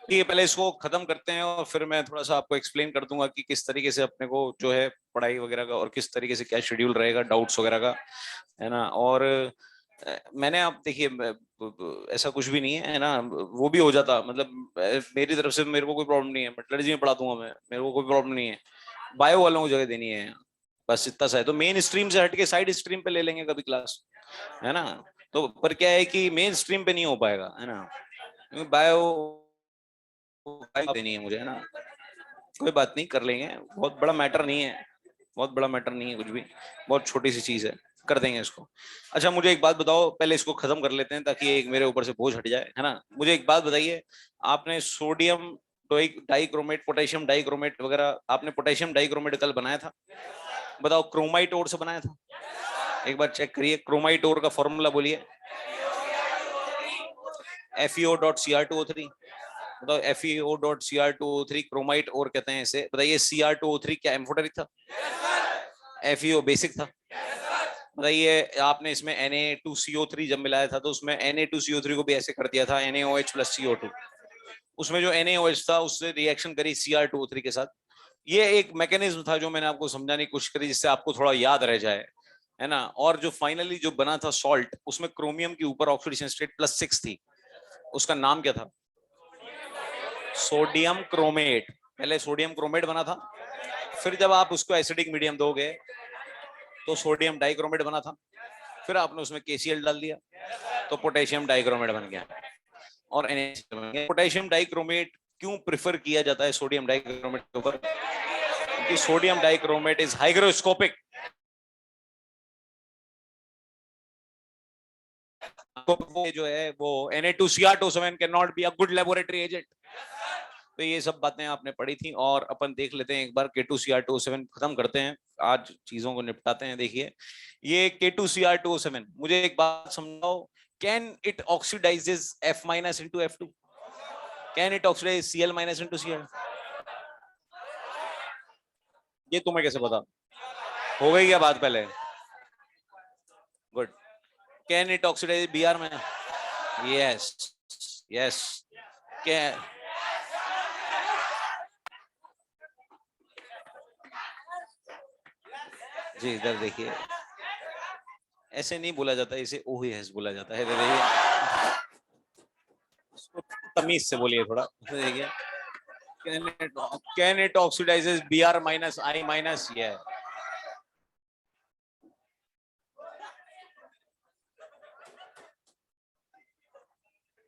ठीक है, पहले इसको खत्म करते हैं और फिर मैं थोड़ा सा आपको एक्सप्लेन कर दूंगा कि किस तरीके से अपने को जो है पढ़ाई वगैरह का और किस तरीके से क्या शेड्यूल रहेगा, डाउट्स वगैरह का, है ना। और मैंने, आप देखिए, ऐसा कुछ भी नहीं है ना, वो भी हो जाता, मतलब मेरी तरफ से मेरे को कोई प्रॉब्लम नहीं है, मेटलर्जी में पढ़ा दूंगा मैं, मेरे को कोई प्रॉब्लम नहीं है। बायो वालों को जगह देनी है, बस इतना सा है। तो मेन स्ट्रीम से हट के साइड स्ट्रीम पे ले लेंगे कभी क्लास, है ना। तो पर क्या है कि मेन स्ट्रीम पे नहीं हो पाएगा, है ना, बायो देनी है मुझे, है ना। कोई बात नहीं, कर लेंगे, बहुत बड़ा मैटर नहीं है, बहुत बड़ा मैटर नहीं है कुछ भी, बहुत छोटी सी चीज है, कर देंगे इसको। अच्छा मुझे एक बात बताओ, पहले इसको खत्म कर लेते हैं ताकि एक मेरे ऊपर से बोझ हट जाए, है ना। मुझे एक बात बताइए, आपने सोडियम डाइक्रोमेट, पोटेशियम डाइक्रोमेट वगैरह, आपने पोटेशियम डाइक्रोमेट कल बनाया था, बताओ क्रोमाइट ओर से बनाया था? एक बार चेक करिए, क्रोमाइट ओर का फॉर्मूला बोलिए। FeO.Cr2O3, बताओ FeO.Cr2O3 क्रोमाइट और कहते हैं इसे, बताइए Cr2O3 क्या एम्फोटेरिक था? FeO बेसिक था। बताइए आपने इसमें Na2CO3 जब मिलाया था तो उसमें Na2CO3 को भी ऐसे कर दिया था NaOH प्लस CO2, उसमें जो NaOH था उससे रिएक्शन करी Cr2O3 के साथ। ये एक मैकेनिज्म था जो मैंने आपको समझाने की कोशिश करी जिससे आपको थोड़ा याद रह जाए, है ना। और जो फाइनली जो बना था सॉल्ट, उसमें क्रोमियम की ऊपर ऑक्सीडेशन स्टेट +6 थी, उसका नाम क्या था? Sodium chromate. पहले सोडियम क्रोमेट बना था, फिर जब आप उसको एसिडिक मीडियम दोगे तो सोडियम डाइक्रोमेट बना था, फिर आपने उसमें KCl डाल दिया तो पोटेशियम डाइक्रोमेट बन गया और NaCl बन गया। पोटेशियम डाइक्रोमेट क्यों प्रेफर किया जाता है सोडियम डाइक्रोमेट के ऊपर? क्योंकि सोडियम डाइक्रोमेट इज हाइग्रोस्कोपिक, जो है वो Na2Cr27 can not be a good laboratory agent. तो ये सब बातें आपने पढ़ी थी और अपन देख लेते हैं एक बार, K2Cr27 खत्म करते हैं, आज चीजों को निपटाते हैं। देखिए ये K2Cr27, मुझे एक बात समझाओ, can it oxidises F- into F2? Can it oxidise Cl- into Cl? ये तुम्हें कैसे पता? हो गई क्या बात पहले? Good. Can it oxidise Br में? Yes yes. कैन, जी इधर देखिए, ऐसे नहीं बोला जाता, इसे OAS बोला जाता है। देखिए तमीज से बोलिए थोड़ा, देखिए can it oxidises Br minus I minus, ये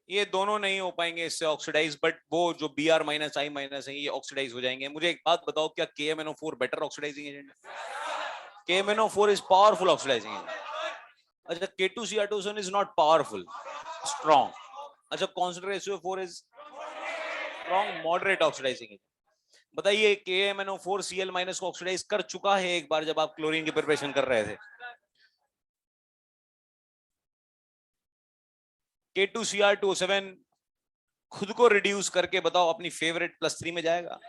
ये दोनों नहीं हो पाएंगे इससे ऑक्सीडाइज, बट वो जो Br माइनस I माइनस है ये ऑक्सीडाइज हो जाएंगे। मुझे एक बात बताओ, क्या KMnO4 better oxidising agent? KMnO4 is powerful oxidising agent. अच्छा K2Cr27 is not powerful, strong. अच्छा concentration 4 is strong, moderate oxidising agent. बताइए KMnO4 Cl माइनस को ऑक्सीडाइज कर चुका है एक बार जब आप क्लोरीन की प्रिपरेशन कर रहे थे। K2Cr27 खुद को रिड्यूस करके बताओ अपनी फेवरेट +3 में जाएगा?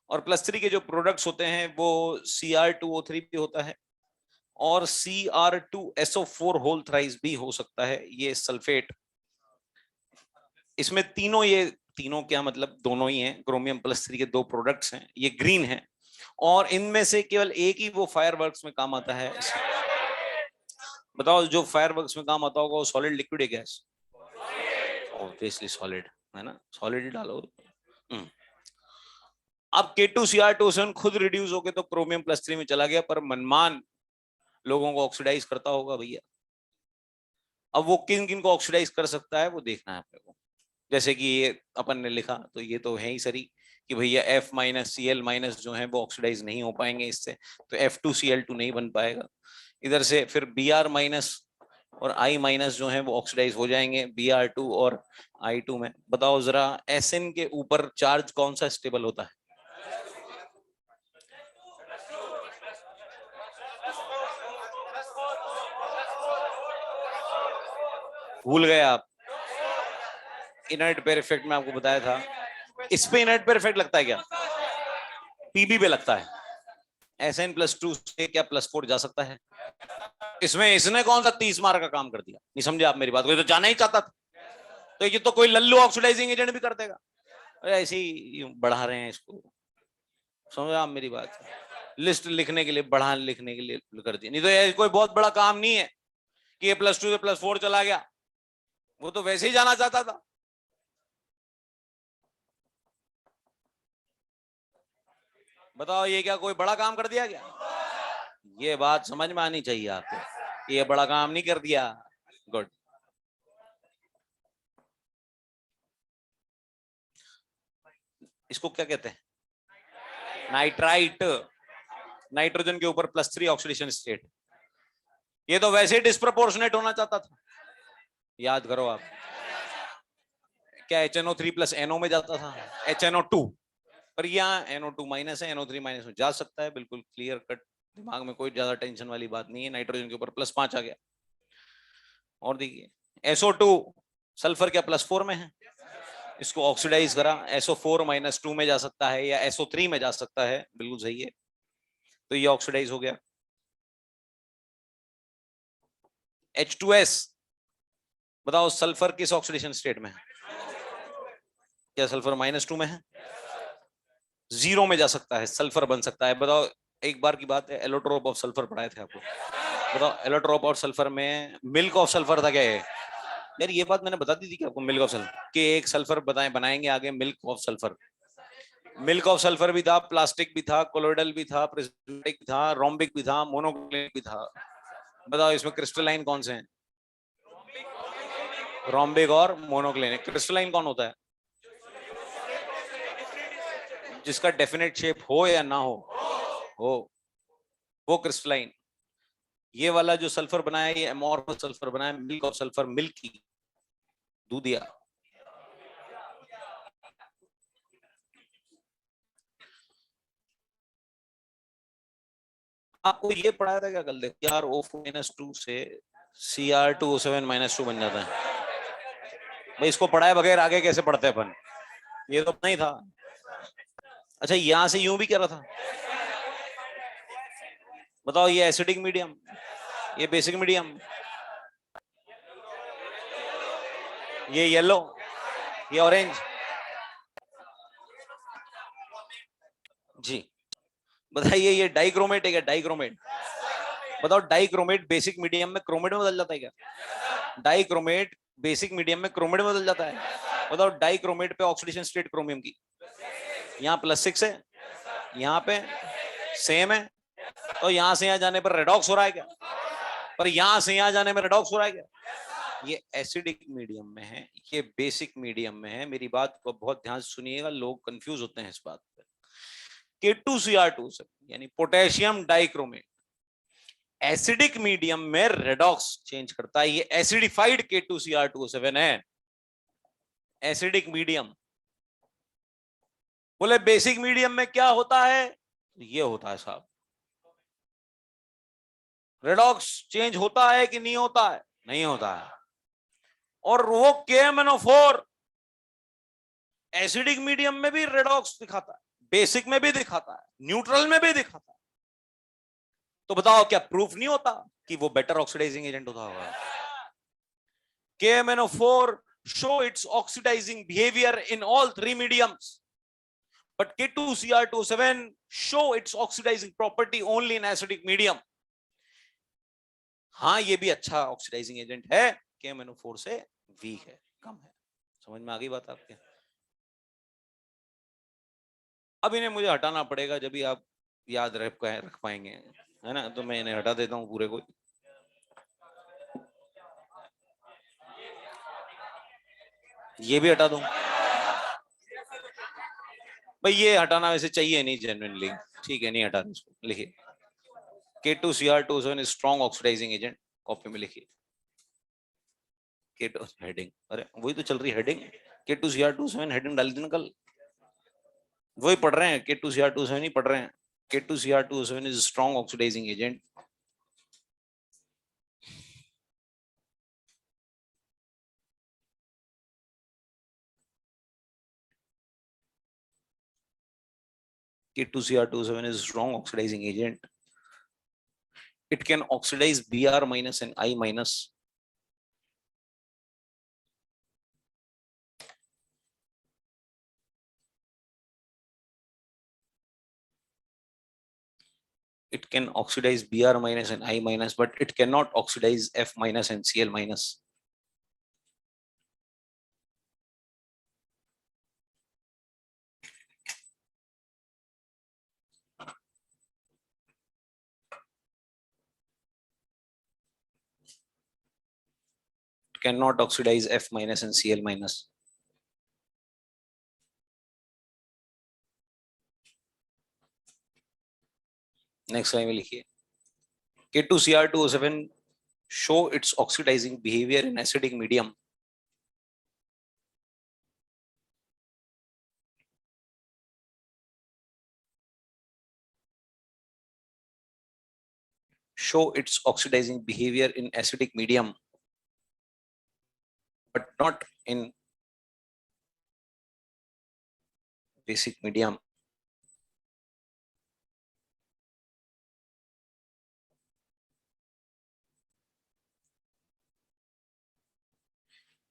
और +3 के जो प्रोडक्ट्स होते हैं वो Cr2O3 भी होता है और Cr2SO4 होल थ्राइस भी हो सकता है, ये सल्फेट। इसमें तीनों, ये तीनों क्या मतलब, दोनों ही हैं, क्रोमियम +3 के दो प्रोडक्ट्स हैं, ये ग्रीन है और इनमें से केवल एक ही वो फायरवर्क्स में काम आता है। बताओ जो फायरवर्क्स में काम आता होगा वो सॉलिड, लिक्विड है, गैस? ऑब्वियसली सॉलिड, है ना, सॉलिड ही डालो। अब K2Cr27 खुद रिड्यूस होके तो क्रोमियम +3 में चला गया, पर मनमान लोगों को ऑक्सीडाइज करता होगा भैया। अब वो किन किन को ऑक्सीडाइज कर सकता है वो देखना है अपने को। जैसे कि ये अपन ने लिखा तो ये तो है ही सरी कि भैया F- Cl- जो है वो ऑक्सीडाइज नहीं हो पाएंगे इससे, तो F2Cl2 नहीं बन पाएगा। इधर से फिर Br- और I- जो है वो ऑक्सीडाइज हो जाएंगे Br2 और I2 में। बताओ जरा Sn के ऊपर चार्ज कौन सा स्टेबल होता है? भूल गए आप? इनर्ट पेयर इफेक्ट में आपको बताया था, इस पे इनर्ट पेयर इफेक्ट लगता है क्या? पीबी पे लगता है। Sn+2 से क्या +4 जा सकता है? इसमें इसने कौन सा 30 मार्क का काम कर दिया? नहीं समझे आप मेरी बात को? तो जाना ही चाहता था, तो ये तो कोई लल्लू ऑक्सीडाइजिंग एजेंट भी कर देगा। ऐसे ही बढ़ा रहे हैं इसको, समझ आप मेरी बात? लिस्ट लिखने के लिए, बढ़ा लिखने के लिए कर दिया, नहीं तो ये कोई बहुत बड़ा काम नहीं है कि ये +2 से +4 चला गया, वो तो वैसे ही जाना चाहता था। बताओ ये क्या कोई बड़ा काम कर दिया क्या? ये बात समझ में आनी चाहिए आपको, ये बड़ा काम नहीं कर दिया। गुड। इसको क्या कहते हैं? नाइट्राइट, नाइट्रोजन के ऊपर +3 ऑक्सीडेशन स्टेट। ये तो वैसे ही डिस्प्रोपोर्शनेट होना चाहता था, याद करो आप। क्या HNO3 + NO में जाता था, HNO2, पर यहाँ NO2 माइनस है, NO3 माइनस में जा सकता है, बिल्कुल क्लियर कट, दिमाग में कोई ज्यादा टेंशन वाली बात नहीं है। नाइट्रोजन के ऊपर +5 आ गया। और देखिए SO2 सल्फर क्या +4 में है, इसको ऑक्सीडाइज करा, SO4 - 2 में जा सकता है या SO3 में जा सकता है, बिल्कुल सही है, तो ये ऑक्सीडाइज हो गया। H2S, बताओ सल्फर किस ऑक्सीडेशन स्टेट में है? क्या सल्फर -2 में है? 0 में जा सकता है, सल्फर बन सकता है। बताओ, एक बार की बात है, एलोट्रोप ऑफ सल्फर पढ़ाए थे आपको, बताओ एलोट्रोप ऑफ सल्फर में मिल्क ऑफ सल्फर था क्या? यार ये बात मैंने बता दी थी कि आपको, मिल्क ऑफ सल्फर के एक सल्फर बनाएंगे आगे, milk of sulphur. Milk of sulphur भी था, प्लास्टिक भी था, कोलोइडल भी था, प्रिज्मेटिक भी था, रोम्बिक भी था, मोनोक्लिनिक भी था। बताओ इसमें क्रिस्टलाइन कौन से हैं? रोम्बिक और मोनोक्लिनिक। क्रिस्टलाइन कौन होता है? जिसका डेफिनेट शेप हो या ना हो वो क्रिस्टलाइन। ये वाला जो सल्फर बनाया, ये एमोर्फस सल्फर बनाया, मिल्क ऑफ सल्फर, मिल्क की दूधिया। आपको ये पढ़ाया था क्या कल? देखो यार, O4 - 2 से Cr2O7 - 2 बन जाता है। भाई इसको पढ़ाए बगैर आगे कैसे पढ़ते अपन? ये तो नहीं था। अच्छा, यहां से यूं भी कह रहा था। बताओ ये एसिडिक मीडियम, ये बेसिक मीडियम, ये येलो, ये ऑरेंज। जी बताइए, ये डाइक्रोमेट है क्या? डाइक्रोमेट, बताओ डाइक्रोमेट बेसिक मीडियम में क्रोमेट में बदल जाता है क्या? डाइक्रोमेट बेसिक मीडियम में क्रोमेट में बदल जाता है। बताओ डाइक्रोमेट पे ऑक्सीडेशन स्टेट क्रोमियम की, यहाँ +6 है, यहाँ पे सेम है, तो यहां से यहां जाने पर रेडॉक्स हो रहा है क्या? पर यहां से यहां जाने में रेडॉक्स हो रहा है क्या? ये एसिडिक मीडियम में है, ये बेसिक मीडियम में है। मेरी बात को बहुत ध्यान से सुनिएगा, लोग कंफ्यूज होते हैं इस बात पे। K2Cr2 से यानी पोटेशियम डाइक्रोमेट एसिडिक मीडियम में रेडॉक्स चेंज करता है, ये एसिडिफाइड K2Cr2O7 है, एसिडिक मीडियम। बोले बेसिक मीडियम में क्या होता है? ये होता है साहब, रेडॉक्स चेंज होता है कि नहीं होता है? नहीं होता है। और वो KMnO4 एसिडिक मीडियम में भी रेडॉक्स दिखाता है, बेसिक में भी दिखाता है, न्यूट्रल में भी दिखाता है। तो बताओ क्या प्रूफ नहीं होता कि वो बेटर ऑक्सीडाइजिंग एजेंट होता होगा? KMnO4 show its oxidizing behavior in all 3 mediums, but K2Cr2O7 show its oxidizing property only in acidic medium. हाँ ये भी अच्छा ऑक्सीडाइजिंग एजेंट है, KMnO4 से वीक है, कम है। समझ में आ गई बात आपके? अब इन्हें मुझे हटाना पड़ेगा, जब भी आप याद रख पाएंगे, है ना? तो मैं इन्हें हटा देता हूँ पूरे को। ये भी हटा दूं? भाई ये हटाना वैसे चाहिए नहीं जेन्युइनली, ठीक है, नहीं हटा रहे इसको। लिखिए K2Cr2O7 strong oxidising agent, copy में लिखिए K2 हेडिंग, अरे वही तो चल रही हेडिंग, K2Cr2O7 हेडिंग डाल दी ना कल, वही पढ़ रहे हैं, K2Cr2O7 ही पढ़ रहे हैं। K2Cr2O7 is strong oxidising agent. K2Cr27 is strong oxidizing agent. It can oxidize Br minus and I minus. It can oxidize Br minus and I minus, but it cannot oxidize F minus and Cl minus. It cannot oxidize F minus and Cl minus. Next line में लिखिए K2Cr2O7 show its oxidizing behavior in acidic medium. Show its oxidizing behavior in acidic medium, but not in basic medium.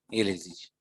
ये लिख दीजिए.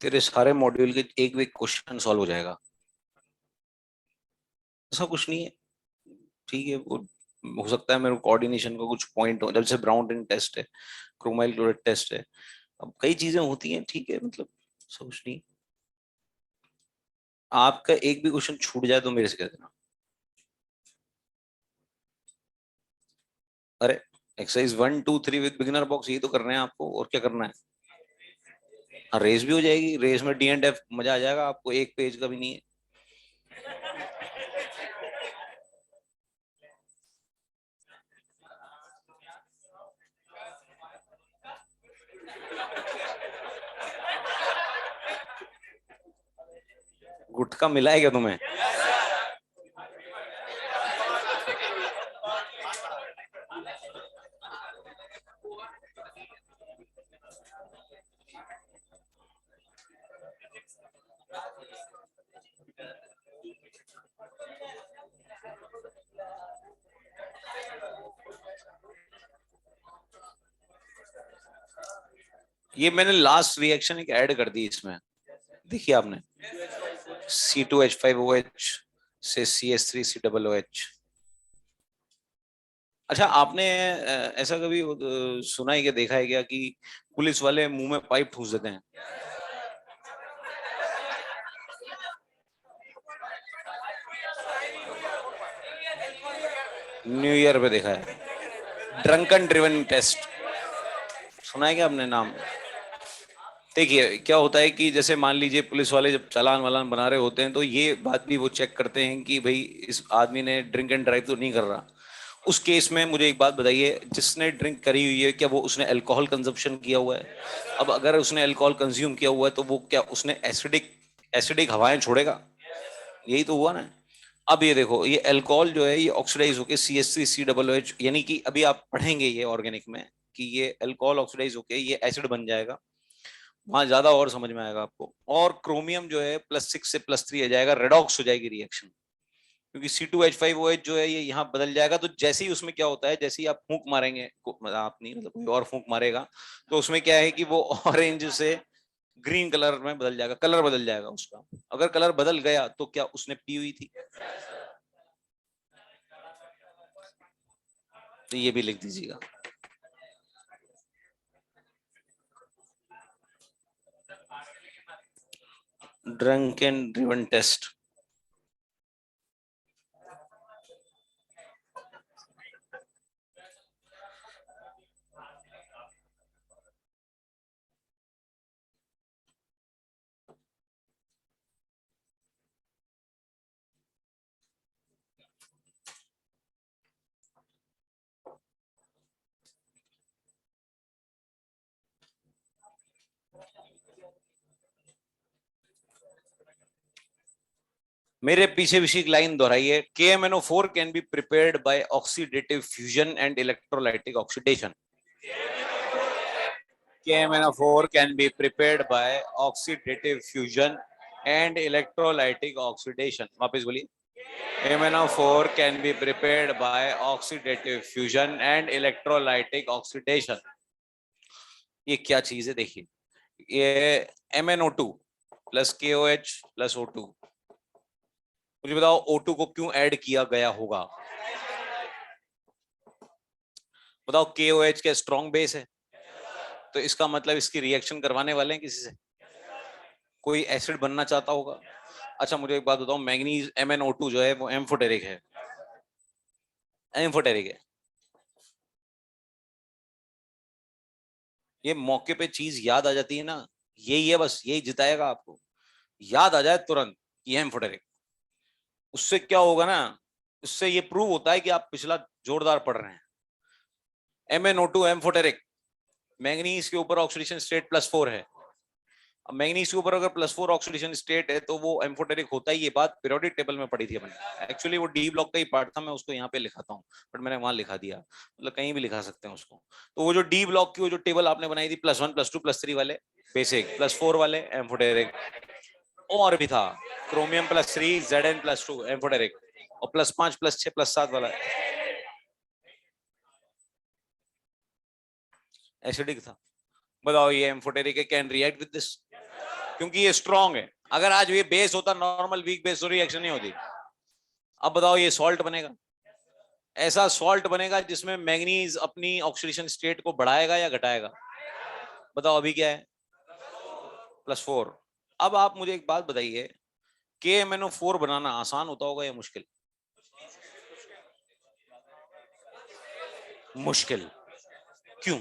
तेरे सारे module के एक भी क्वेश्चन सॉल्व हो जाएगा. ऐसा कुछ नहीं है. ठीक है, वो हो सकता है मेरे कोऑर्डिनेशन का कुछ पॉइंट हो, जैसे ब्राउन रिंग टेस्ट है, क्रोमाइल क्लोराइड टेस्ट है, अब कई चीजें होती हैं. ठीक है, मतलब ऐसा कुछ नहीं. आपका एक भी क्वेश्चन छूट जाए तो मेरे से कह देना. अरे एक्सरसाइज 1 2 3 विद बिगिनर बॉक्स ये तो कर रहे हैं आपको, और क्या करना है. हाँ, रेस भी हो जाएगी. रेस में D&F मजा आ जाएगा आपको. एक पेज का भी नहीं है. गुटखा मिला है क्या तुम्हें? ये मैंने लास्ट रिएक्शन एक ऐड कर दी इसमें, देखिए आपने. C2H5OH से CH3COOH. अच्छा, आपने ऐसा कभी सुना है कि देखा है क्या कि पुलिस वाले मुंह में पाइप ठूस देते हैं? न्यू ईयर पे देखा है. ड्रंकन ड्रिवन टेस्ट सुना है क्या आपने नाम? देखिए क्या होता है कि जैसे मान लीजिए पुलिस वाले जब चालान वालान बना रहे होते हैं तो ये बात भी वो चेक करते हैं कि भाई इस आदमी ने ड्रिंक एंड ड्राइव तो नहीं कर रहा. उस केस में मुझे एक बात बताइए, जिसने ड्रिंक करी हुई है क्या वो उसने अल्कोहल कंजप्शन किया हुआ है? अब अगर उसने अल्कोहल कंज्यूम किया हुआ है तो वो क्या उसने एसिडिक एसिडिक हवाएं छोड़ेगा? यही तो हुआ ना. अब ये देखो, ये अल्कोहल जो है ये ऑक्सीडाइज होकर CH3COOH, यानी कि अभी आप पढ़ेंगे ये ऑर्गेनिक में कि ये अल्कोहल ऑक्सीडाइज होके ये एसिड बन जाएगा. वहां ज्यादा और समझ में आएगा आपको. और क्रोमियम जो है +6 से +3 आ जाएगा, रेडॉक्स हो जाएगी रिएक्शन. क्योंकि C2H5OH जो है ये यहाँ बदल जाएगा. तो जैसे ही उसमें क्या होता है, जैसे ही आप फूंक मारेंगे, मतलब आप नहीं, मतलब कोई और फूंक मारेगा, तो उसमें क्या है कि वो ऑरेंज से ग्रीन कलर में बदल जाएगा. कलर बदल जाएगा उसका. अगर कलर बदल गया तो क्या उसने पी हुई थी? तो ये भी लिख दीजिएगा। Drunk and driven test. मेरे पीछे पीछे एक लाइन दोहराइए। KMnO4 can be prepared by oxidative fusion and electrolytic oxidation. KMnO4 can be prepared by oxidative fusion and electrolytic oxidation. वापस बोलिए। KMnO4 can be prepared by oxidative fusion and electrolytic oxidation. ये क्या चीज है देखिए, ये MnO2 plus KOH plus O2। मुझे बताओ O2 को क्यों ऐड किया गया होगा? बताओ KOH क्या स्ट्रॉन्ग बेस है? तो इसका मतलब इसकी रिएक्शन करवाने वाले हैं किसी से, कोई एसिड बनना चाहता होगा। अच्छा मुझे एक बात बताओ, मैग्नीज MnO2 जो है वो एम्फोटेरिक है, एम्फोटेरिक है। ये मौके पे चीज याद आ जाती है ना, यही है बस, यही जिताएगा आपको। याद आ जाए तुरंत ये एम्फोटेरिक। उससे क्या होगा ना, उससे ये प्रूव होता है कि आप पिछला जोरदार पढ़ रहे हैं। MnO2 एम्फोटेरिक, मैग्नीज के ऊपर ऑक्सीडेशन स्टेट +4 है। अब मैग्नीज के ऊपर अगर +4 ऑक्सीडेशन स्टेट है तो वो एम्फोटेरिक होता ही। ये बात पीरियोडिक टेबल में पढ़ी थी हमने। एक्चुअली वो डी ब्लॉक का ही पार्ट था, मैं उसको यहाँ पे लिखाता हूँ, बट मैंने वहां लिखा दिया। मतलब कहीं भी लिखा सकते हैं उसको। तो वो जो डी ब्लॉक की वो जो टेबल आपने बनाई थी, +1 +2 +3 वाले बेसिक, +4 वाले एम्फोटेरिक, और भी था क्रोमियम +3 Zn+2 एम्फोटेरिक, और +5 +6 +7 वाला एसिडिक था। बताओ ये एम्फोटेरिक है, कैन रिएक्ट विद दिस, क्योंकि ये स्ट्रॉन्ग है। अगर आज ये बेस होता नॉर्मल वीक बेस, तो रिएक्शन नहीं होती। अब बताओ ये सॉल्ट बनेगा, ऐसा सॉल्ट बनेगा जिसमें मैंगनीज अपनी ऑक्सीडेशन स्टेट को बढ़ाएगा या घटाएगा? बताओ अभी क्या है, +4। अब आप मुझे एक बात बताइए, KMnO4 बनाना आसान होता होगा या मुश्किल? मुश्किल। क्यों?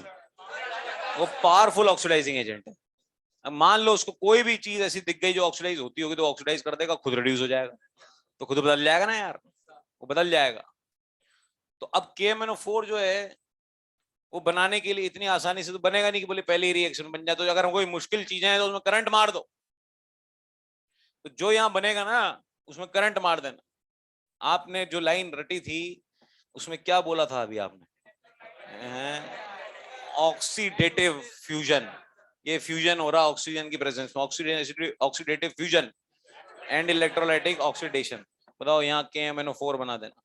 वो पावरफुल ऑक्सीडाइजिंग एजेंट है। अब मान लो उसको कोई भी चीज ऐसी दिख गई जो ऑक्सीडाइज होती होगी, तो ऑक्सीडाइज कर देगा, खुद रिड्यूस हो जाएगा, तो खुद बदल जाएगा ना यार, वो बदल जाएगा। तो अब KMnO4 जो है वो बनाने के लिए इतनी आसानी से तो बनेगा नहीं कि बोले पहले ही रिएक्शन बन जाए। तो अगर कोई मुश्किल चीजें हैं तो उसमें करंट मार दो, तो जो यहां बनेगा ना उसमें करंट मार देना। आपने जो लाइन रटी थी उसमें क्या बोला था अभी आपने? Oxidative fusion. ये फ्यूजन हो रहा ऑक्सीजन की प्रेजेंस में, oxidative fusion and electrolytic oxidation. बताओ यहाँ KMnO4 बना देना,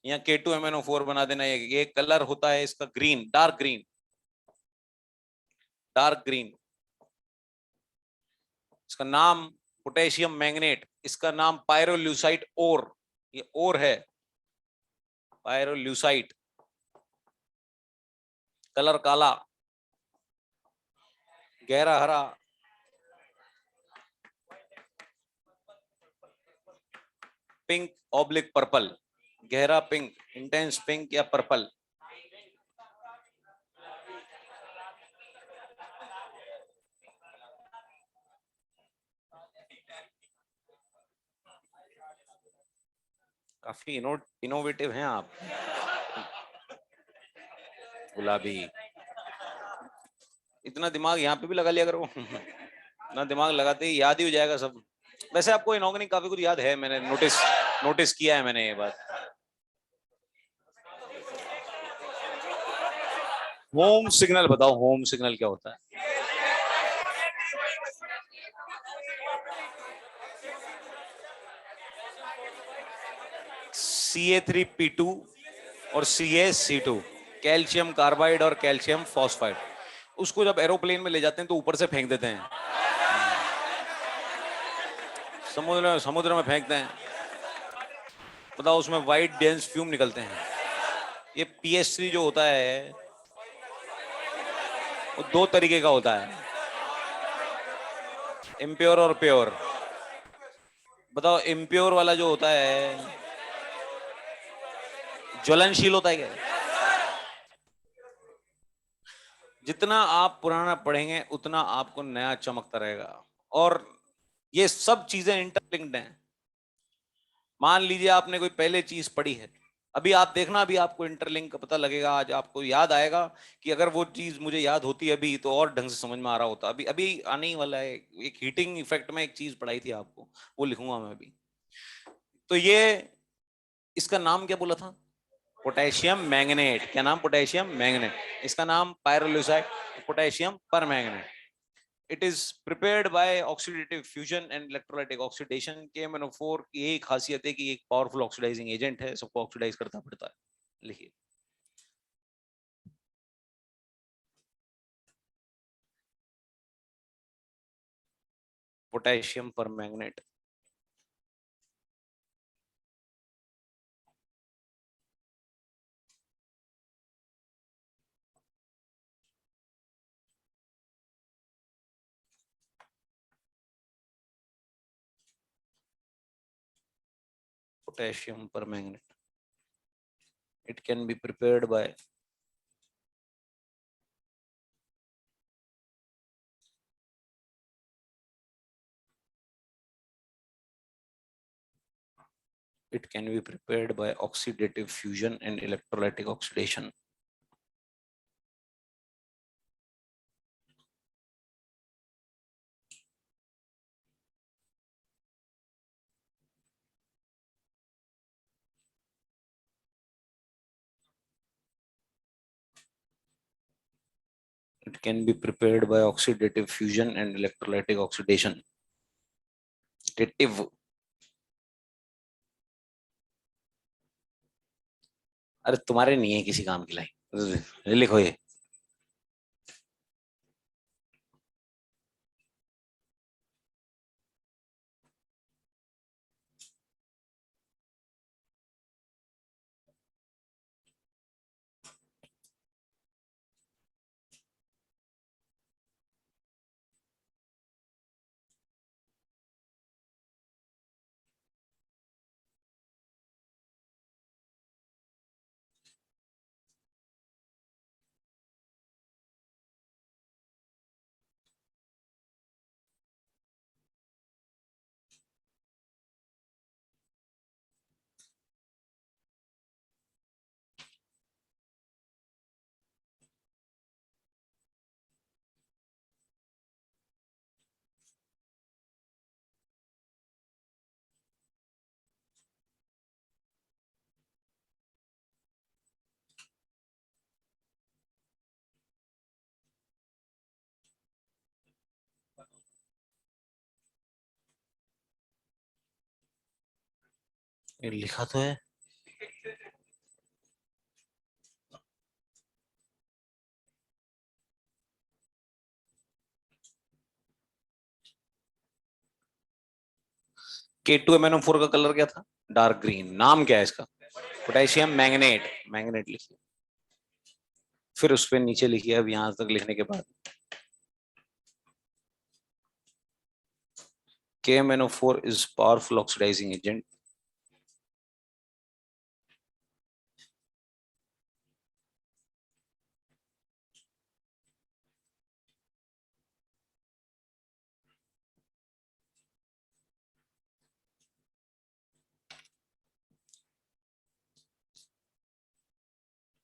यहाँ K2MnO4 बना देना। ये कलर होता है इसका green, dark green, dark green. इसका नाम पोटेशियम मैग्नेट, इसका नाम पायरोल्यूसाइट ओर, ये ओर है पायरोल्यूसाइट। कलर काला, गहरा हरा, पिंक ऑब्लिक पर्पल, गहरा पिंक, इंटेंस पिंक या पर्पल। काफी इनोवेटिव हैं आप। गुलाबी, इतना दिमाग यहाँ पे भी लगा लिया करो। इतना दिमाग लगाते ही याद ही हो जाएगा सब। वैसे आपको इनऑर्गेनिक काफी कुछ याद है, मैंने नोटिस नोटिस किया है मैंने ये बात। होम सिग्नल बताओ, होम सिग्नल क्या होता है? CA3P2 और CaC2, कैल्शियम कार्बाइड और कैल्शियम फॉस्फाइड। उसको जब एरोप्लेन में ले जाते हैं तो ऊपर से फेंक देते हैं, समुद्र में फेंकते हैं। बताओ उसमें वाइट डेंस फ्यूम निकलते हैं। ये pH3 जो होता है वो दो तरीके का होता है, इम्प्योर और प्योर। बताओ इम्प्योर वाला जो होता है ज्वलनशील होता है क्या? जितना आप पुराना पढ़ेंगे उतना आपको नया चमकता रहेगा। और ये सब चीजें इंटरलिंक्ड हैं। मान लीजिए आपने कोई पहले चीज पढ़ी है, अभी आप देखना, अभी आपको इंटरलिंक का पता लगेगा। आज आपको याद आएगा कि अगर वो चीज मुझे याद होती अभी तो और ढंग से समझ में आ रहा होता। अभी अभी आने ही वाला है। एक हीटिंग इफेक्ट में एक चीज पढ़ाई थी आपको, वो लिखूंगा मैं अभी। तो ये, इसका नाम क्या बोला था? Potassium manganate. क्या नाम? Potassium manganate. इसका नाम pyrolusite, potassium permanganate. It is prepared by oxidative fusion and electrolytic oxidation. KMnO4 की यही खासियत है कि एक पावरफुल ऑक्सीडाइजिंग एजेंट है, सबको ऑक्सीडाइज करता पड़ता है। लिखिए, potassium permanganate. Potassium permanganate, it can be prepared by it can be prepared by oxidative fusion and electrolytic oxidation. It can be prepared by oxidative fusion and electrolytic oxidation. Dative. अरे तुम्हारे नहीं है किसी काम की लाइन, लिखो ये। ये लिखा तो है। K2MnO4 का कलर क्या था? Dark green. नाम क्या है इसका? Potassium manganate. मैंगनेट लिखिए, फिर उस पर नीचे लिखिए। अब यहां तक लिखने के बाद KMnO4 is powerful oxidizing agent.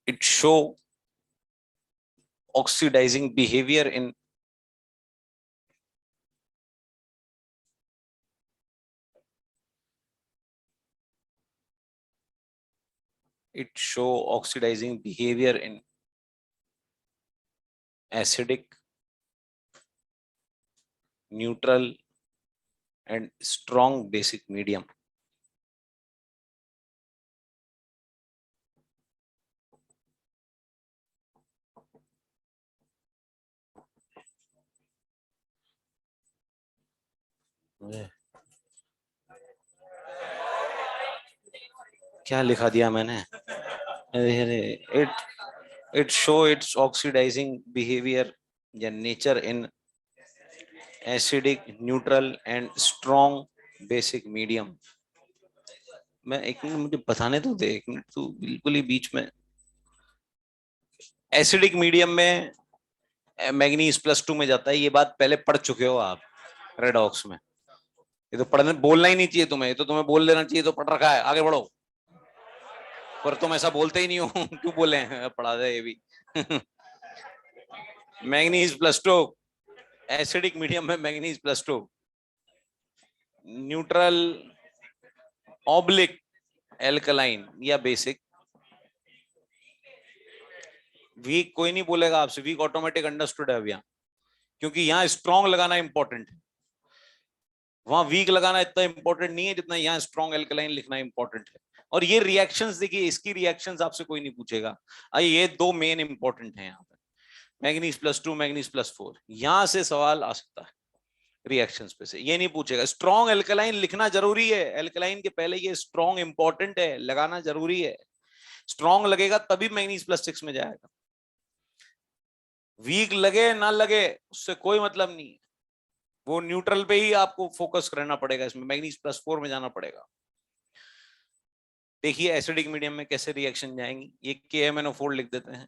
It show oxidizing behavior in it show oxidizing behavior in acidic, neutral and strong basic medium. क्या लिखा दिया मैंने? अरे it show its oxidizing behavior या nature in acidic, neutral and strong basic medium. मैं एक minute, मुझे बताने तो दे, एक मिनट, तू बिल्कुल ही बीच में। एसिडिक मीडियम में मैग्नीज +2 में जाता है, ये बात पहले पढ़ चुके हो आप रेडॉक्स में। ये तो पढ़ने बोलना ही नहीं चाहिए तुम्हें, ये तो तुम्हें बोल लेना चाहिए, तो पढ़ रखा है, आगे बढ़ो। पर तुम ऐसा बोलते ही नहीं हो। क्यों बोले हैं, पढ़ा दे ये भी। मैग्नीज +2, एसिडिक मीडियम में मैग्नीज +2, न्यूट्रल ऑब्लिक एल्कलाइन या बेसिक। वीक कोई नहीं बोलेगा आपसे, वीक ऑटोमेटिक अंडरस्टूड है अभी, क्योंकि यहाँ स्ट्रॉन्ग लगाना इंपॉर्टेंट है, वहां वीक लगाना इतना इंपॉर्टेंट नहीं है जितना यहाँ स्ट्रॉन्ग एल्कलाइन लिखना इंपॉर्टेंट है। और ये रिएक्शंस देखिए, इसकी रिएक्शंस आपसे कोई नहीं पूछेगा। ये दो मेन इंपॉर्टेंट है यहाँ पे, मैग्नीज +2, मैग्नीज +4, यहां से सवाल आ सकता है रिएक्शंस पे से, ये नहीं पूछेगा। स्ट्रॉन्ग एल्कलाइन लिखना जरूरी है, एल्कलाइन के पहले ये स्ट्रॉन्ग इंपॉर्टेंट है, लगाना जरूरी है। स्ट्रॉन्ग लगेगा तभी मैग्नीज +6 में जाएगा, वीक लगे ना लगे उससे कोई मतलब नहीं है, वो न्यूट्रल पे ही आपको फोकस करना पड़ेगा, इसमें मैग्नीज +4 में जाना पड़ेगा। देखिए एसिडिक मीडियम में कैसे रिएक्शन जाएंगी, ये KMnO4 लिख देते हैं,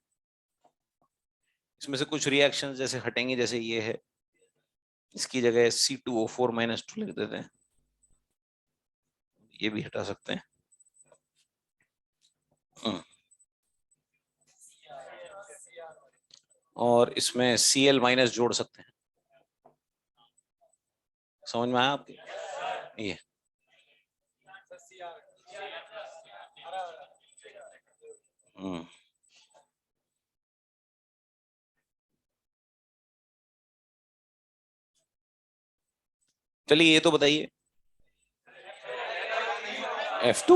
इसमें से कुछ रिएक्शन जैसे हटेंगे, जैसे ये है, इसकी जगह C2O4-2 लिख देते हैं, ये भी हटा सकते हैं। और इसमें Cl- जोड़ सकते हैं, समझ में आया आपके? ये चलिए ये तो बताइए, F2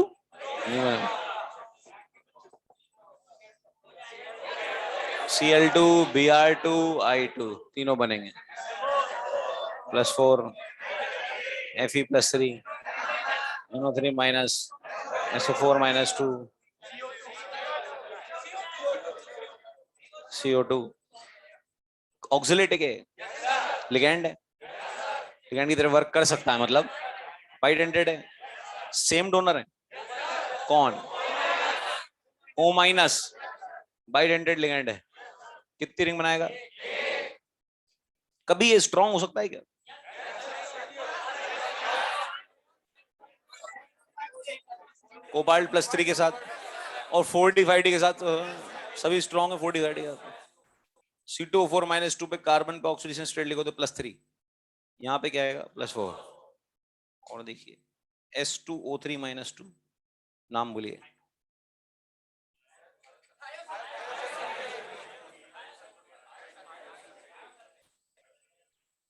Cl2 Br2 I2 तीनों बनेंगे, +4 Fe+3 NO3- SO4-2 CO2, ऑक्सिलेटिक है, लिगैंड है, लिगैंड की तरह वर्क कर सकता है, मतलब बाइड एंडेड है, सेम डोनर है। कौन? O-, बाइड एंडेड लिगैंड है, कितनी रिंग बनाएगा? कभी ये स्ट्रॉन्ग हो सकता है क्या? कोबाल्ट +3 के साथ और 4D-5D के साथ सभी स्ट्रॉन्ग है, 4D-5D के साथ। C2O4-2 पे कार्बन पे ऑक्सीडेशन स्टेट लिखो तो +3, यहाँ पे क्या आएगा? +4। और देखिए S2O3-2, नाम बोलिए।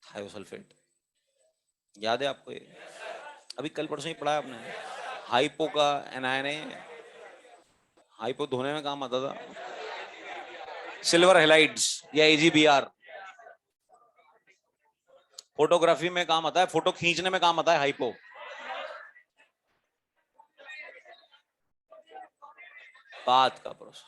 थायोसल्फेट, याद है आपको ये? अभी कल परसों ही पढ़ा है आपने, हाइपो का एनायन है, हाइपो धोने में काम आता था। सिल्वर हेलाइड्स या AgBr, फोटोग्राफी में काम आता है, फोटो खींचने में काम आता है हाइपो। बात का प्रोसेस,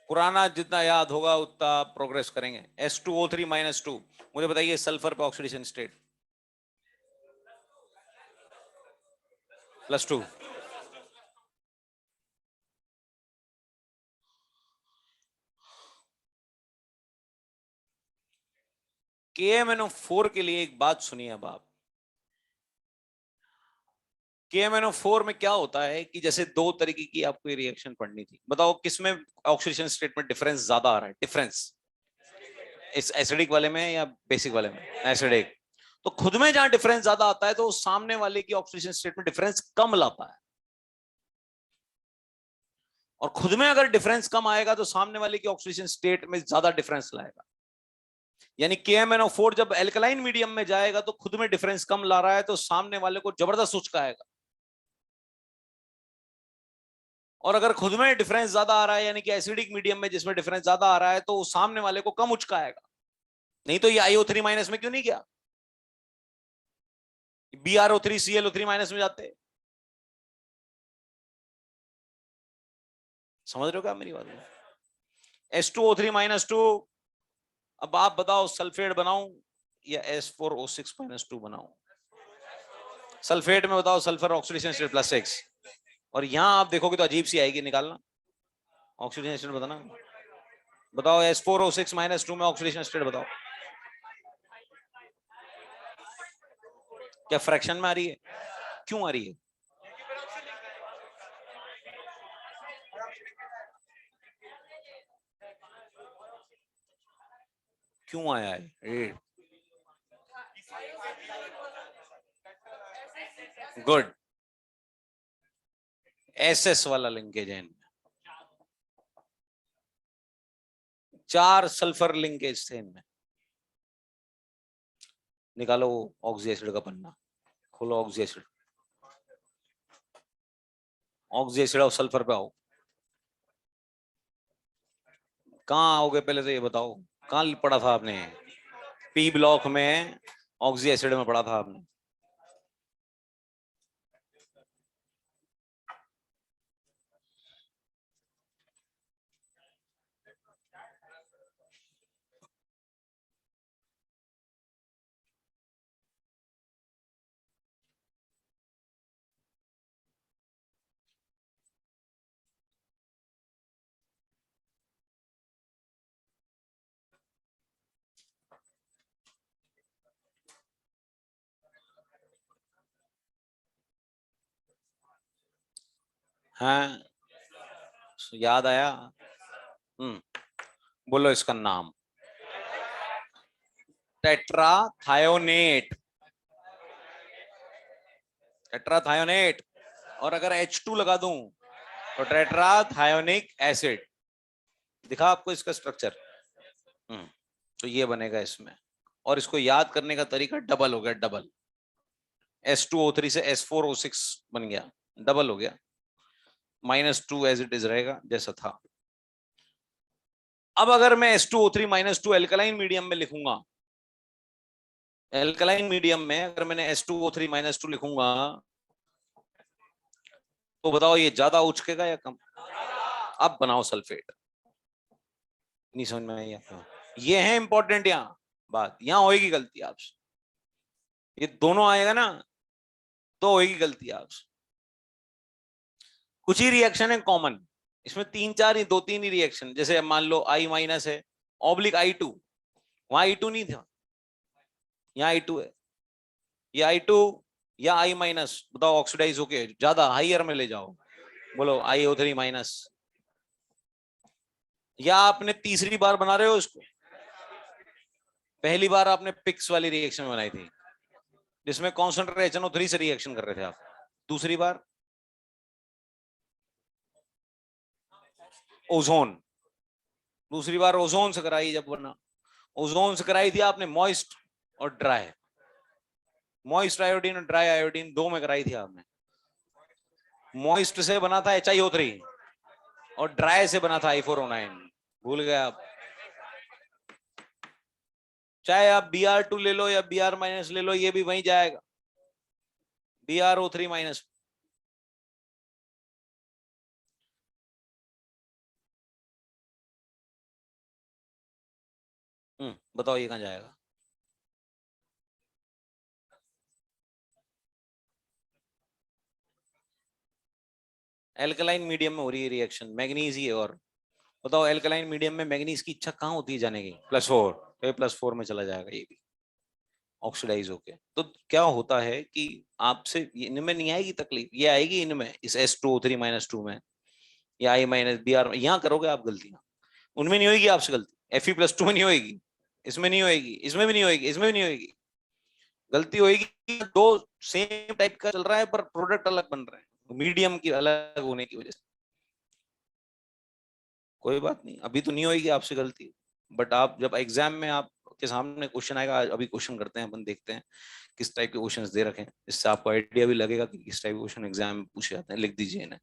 पुराना जितना याद होगा उतना प्रोग्रेस करेंगे। S2O3-2, मुझे बताइए सल्फर पे ऑक्सीडेशन स्टेट +2। KMnO4 के लिए एक बात सुनिए अब आप, KMnO4 में क्या होता है कि जैसे दो तरीके की आपको रिएक्शन पढ़नी थी, बताओ किसमें ऑक्सीडेशन स्टेट में डिफरेंस ज्यादा आ रहा है? डिफरेंस इस एसिडिक वाले में या बेसिक वाले में? एसिडिक। तो खुद में जहां डिफरेंस ज्यादा आता है तो सामने वाले की ऑक्सीडेशन स्टेट में डिफरेंस कम लाता है, और खुद में अगर डिफरेंस कम आएगा तो सामने वाले की ऑक्सीडेशन स्टेट में ज्यादा डिफरेंस लाएगा। यानी KMnO4 जब एल्कलाइन मीडियम में जाएगा तो खुद में डिफरेंस कम ला रहा है, तो सामने वाले को जबरदस्त उचकाएगा। और अगर खुद में डिफरेंस ज्यादा आ रहा है, यानी कि एसिडिक मीडियम में जिसमें डिफरेंस ज्यादा आ रहा है, तो सामने वाले को कम उचकाएगा। नहीं तो ये IO3- में क्यों नहीं गया? BrO3 ClO3 माइनस में जाते हैं। समझ रहे हो क्या मेरी बात? H2O3 -2। अब आप बताओ सल्फेट बनाऊं या S4O6 -2 बनाऊं? सल्फेट में बताओ सल्फर ऑक्सीडेशन स्टेट +6, और यहां आप देखोगे तो अजीब सी आएगी, निकालना ऑक्सीडेशन स्टेट बताना। बताओ S4O6 -2 में ऑक्सीडेशन स्टेट बताओ, क्या फ्रैक्शन में आ रही है? क्यों आ रही है? क्यों आया है? गुड, SS वाला लिंकेज है इनमें। 4 सल्फर लिंकेज थे इनमें। निकालो ऑक्सी एसिड का पन्ना, खोलो ऑक्सी एसिड, ऑक्सी एसिड और सल्फर पे आओ। कहाँ आओगे पहले तो ये बताओ, कहाँ पढ़ा था आपने? P ब्लॉक में ऑक्सी एसिड में पढ़ा था आपने। हाँ, याद आया? बोलो इसका नाम, टेट्राथायोनेट। टेट्राथायोनेट। और अगर H2 लगा दूं तो टेट्राथायोनिक एसिड। दिखा आपको इसका स्ट्रक्चर? तो ये बनेगा इसमें, और इसको याद करने का तरीका डबल हो गया, डबल। S2O3 से S4O6 बन गया, डबल हो गया। -2 एज इट इज रहेगा जैसा था। अब अगर मैं S2O3 -2 एल्कलाइन मीडियम में लिखूंगा, एल्कलाइन मीडियम में अगर मैंने S2O3 -2 लिखूंगा, तो बताओ ये ज्यादा उचकेगा या कम? अब बनाओ सल्फेट। नहीं समझ में आई आपको? ये है इंपॉर्टेंट यहाँ बात, यहाँ होएगी गलती आपसे। ये दोनों आएगा ना तो होएगी गलती आपसे। कुछ ही रिएक्शन है कॉमन इसमें, 3-4 ही, 2-3 ही रिएक्शन। जैसे मान लो I- है ऑब्लिक I2, वहां I2 नहीं था, यहाँ I2 है। ये I2 या I-, बताओ ऑक्सीडाइज होके ज्यादा हाइयर में ले जाओ, बोलो IO3-। या आपने तीसरी बार बना रहे हो इसको? पहली बार आपने पिक्स वाली रिएक्शन बनाई थी जिसमें कॉन्सेंट्रेट HNO3 से रिएक्शन कर रहे थे आप। दूसरी बार ओजोन, दूसरी बार ओजोन से कराई जब बना। ओजोन से कराई थी आपने मॉइस्ट और ड्राई, मॉइस्ट आयोडीन और ड्राई आयोडीन दो में कराई थी आपने। मॉइस्ट से बना था HiO3 और ड्राई से बना था I4O9। भूल गए आप? चाहे आप Br2 ले लो या Br- ले लो, ये भी वहीं जाएगा, BrO3-। बताओ ये कहां जाएगा? एल्कलाइन मीडियम में हो रही है रिएक्शन, मैग्नीज ही है। और बताओ एल्कलाइन मीडियम में मैग्नीज की इच्छा कहां होती है जाने की? +4, +4 में चला जाएगा ये भी ऑक्सीडाइज होके। तो क्या होता है कि आपसे इनमें नहीं आएगी तकलीफ, ये आएगी इनमें, इस S2O3 -2 में या I- Br। यहाँ करोगे आप गलतियां, उनमें नहीं होगी आपसे गलती। Fe+2 में नहीं होगी, इसमें नहीं होगी, इसमें भी नहीं होगी, इसमें भी नहीं होगी। गलती होगी दो सेम टाइप का चल रहा है पर प्रोडक्ट अलग बन रहे हैं, मीडियम की अलग होने की वजह से। कोई बात नहीं, अभी तो नहीं होगी आपसे गलती, बट आप जब एग्जाम में आपके सामने क्वेश्चन आएगा, अभी क्वेश्चन करते हैं अपन, देखते हैं किस टाइप के क्वेश्चंस दे रखे हैं, इससे आपको आइडिया भी लगेगा कि किस टाइप के क्वेश्चन एग्जाम में पूछे जाते हैं। लिख दीजिए इन्हें।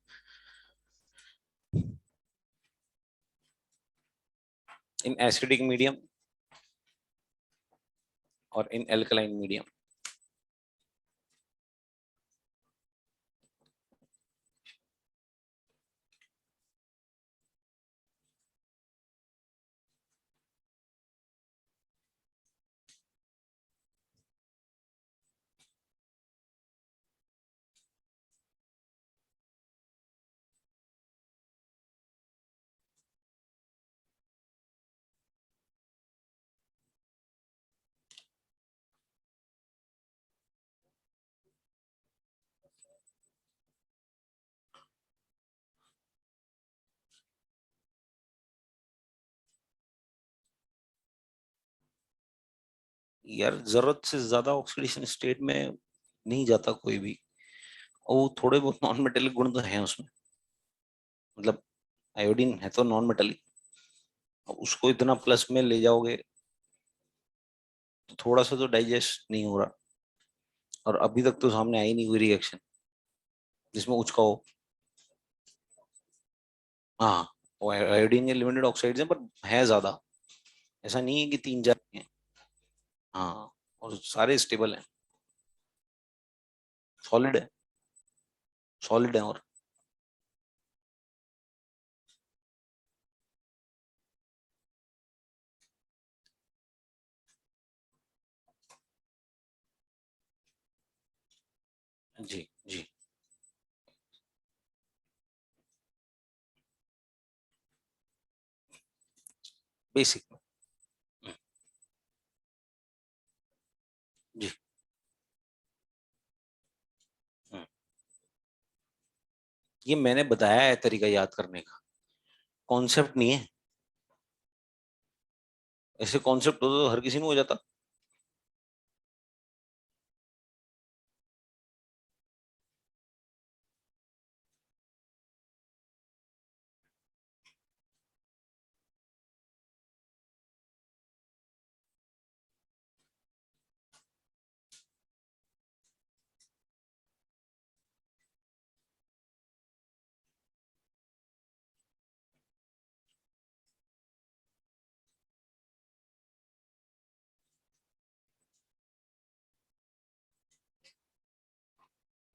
इन एसिडिक मीडियम और इन एल्कलाइन मीडियम, यार जरूरत से ज्यादा ऑक्सीडेशन स्टेट में नहीं जाता कोई भी, और वो थोड़े बहुत नॉन मेटेलिक गुण तो हैं उसमें। मतलब आयोडीन है तो नॉन मेटेलिक, उसको इतना प्लस में ले जाओगे तो थोड़ा सा तो डाइजेस्ट नहीं हो रहा। और अभी तक तो सामने आई नहीं कोई रिएक्शन जिसमें उचका हो। हाँ, वो आयोडीन के लिमिटेड ऑक्साइड्स हैं, पर है ज्यादा। ऐसा नहीं है कि तीन चार हैं। हाँ, और सारे स्टेबल हैं, सॉलिड है, सॉलिड है। और जी जी, बेसिक। जी। हम्म, ये मैंने बताया है तरीका याद करने का, कॉन्सेप्ट नहीं है। ऐसे कॉन्सेप्ट हो तो हर किसी में हो जाता।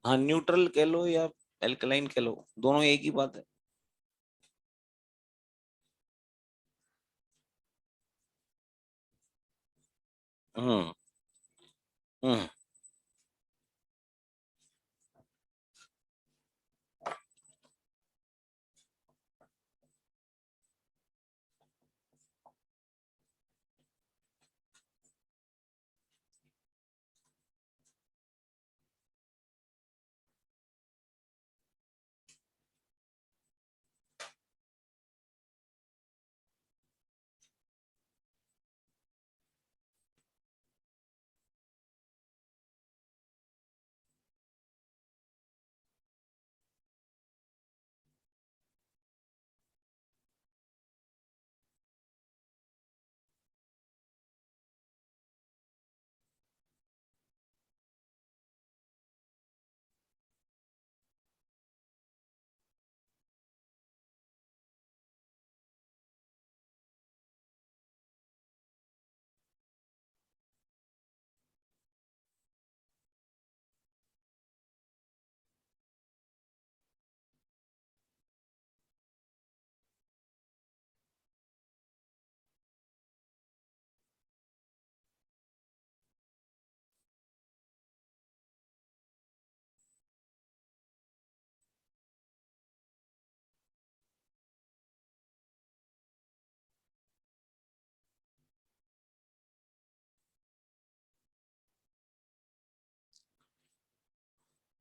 हाँ, न्यूट्रल कह लो या एल्कलाइन कह लो, दोनों एक ही बात है। हम्म। हम्म।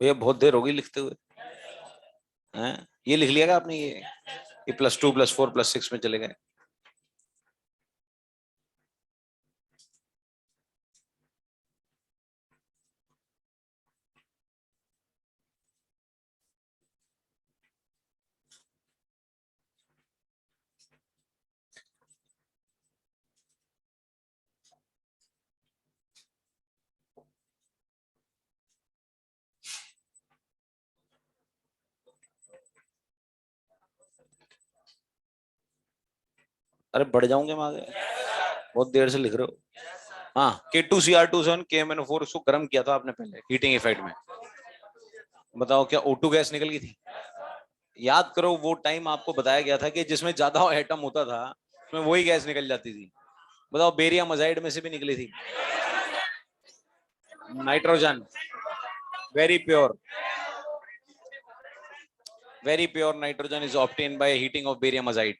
भैया बहुत देर हो गई लिखते हुए। हैं, ये लिख लिया क्या आपने? ये +2 +4 +6 में चले गए। अरे बढ़ जाऊंगे मैं आगे, बहुत देर से लिख रहे हो। हाँ, K2Cr27 KMnO4, उसको गर्म किया था आपने पहले हीटिंग इफेक्ट में। बताओ क्या O2 गैस निकल गई थी? याद करो, वो टाइम आपको बताया गया था कि जिसमें ज्यादा एटम होता था उसमें वही गैस निकल जाती थी। बताओ, बेरियम अजाइड में से भी निकली थी nitrogen. Very pure, very pure nitrogen is obtain by heating of barium azide.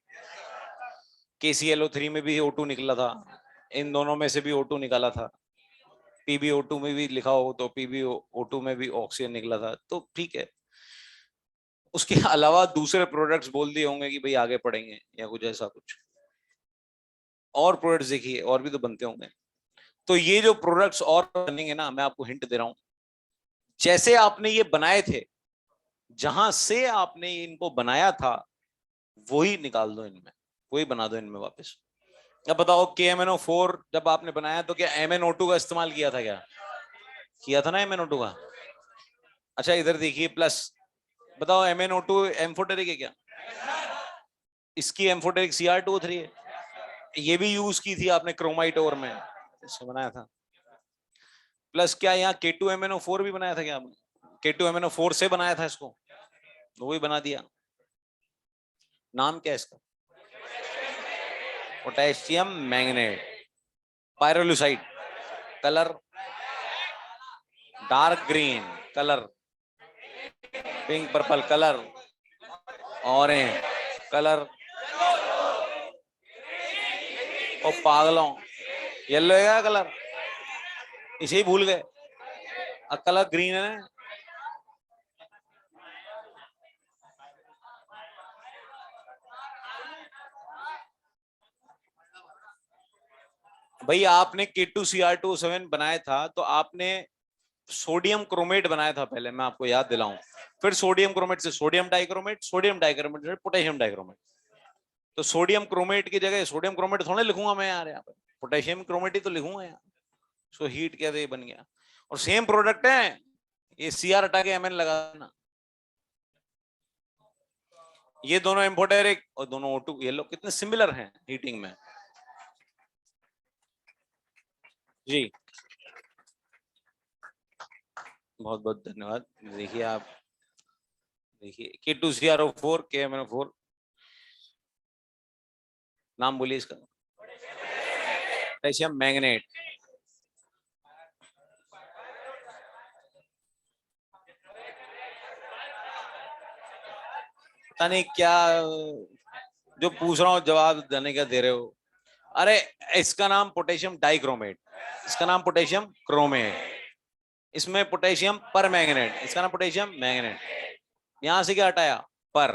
KClO3 में भी O2 निकला था, इन दोनों में से भी O2 निकाला था। PbO2 में भी लिखा हो तो PbO2 में भी ऑक्सीजन निकला था, तो ठीक है। उसके अलावा दूसरे प्रोडक्ट्स बोल दिए होंगे कि भाई आगे पढ़ेंगे या कुछ ऐसा कुछ। और प्रोडक्ट्स देखिए, और भी तो बनते होंगे। तो ये जो प्रोडक्ट्स और बनेंगे ना, मैं आपको हिंट दे रहा हूं, जैसे आपने ये बनाए थे, जहां से आपने इनको बनाया था वही निकाल दो इनमें, वही बना दो इनमें वापस। अब बताओ KMnO4 जब आपने बनाया तो क्या MnO2 का इस्तेमाल किया था? क्या किया था ना MnO2 का? अच्छा इधर देखिए प्लस, बताओ MnO2 एम्फोटेरिक है क्या? इसकी एम्फोटेरिक Cr2O3 है। ये भी यूज की थी आपने क्रोमाइट ओर में, इससे बनाया था। प्लस क्या यहाँ K2MnO4 भी बनाया था क्या आपने? K2MnO4 से बनाया था इसको, तो वही बना दिया। नाम क्या है इसका? Potassium magnet. Pyrolusite. Colour dark green, colour pink purple, colour orange, colour ओ पागलों, येलो है क्या कलर? इसे ही भूल गए, कलर ग्रीन है ना। भाई आपने K2Cr2O7 बनाया था तो आपने सोडियम क्रोमेट बनाया था पहले, मैं आपको याद दिलाऊं। फिर सोडियम क्रोमेट से सोडियम डाइक्रोमेट से पोटेशियम डाइक्रोमेट। तो सोडियम क्रोमेट की जगह सोडियम क्रोमेट थोड़े लिखूंगा मैं यार, यहाँ पे पोटेशियम क्रोमेट ही तो लिखूंगा यार। सो हीट क्या ये बन गया, और सेम प्रोडक्ट है, ये Cr हटा के Mn लगा देना। ये दोनों एम्फोटेरिक और दोनों O2, ये लोग कितने सिमिलर हैं हीटिंग में। जी बहुत बहुत धन्यवाद। देखिए आप, देखिए K2Cr4 KMnO4, नाम बोलिए इसका। Potassium magnet. पता नहीं क्या जो पूछ रहा हूँ जवाब देने का दे रहे हो। अरे इसका नाम पोटेशियम डाइक्रोमेट, इसका नाम पोटेशियम क्रोमेट, इसमें पोटेशियम पर मैग्नेट, इसका नाम पोटेशियम मैग्नेट। यहां से क्या हटाया? पर,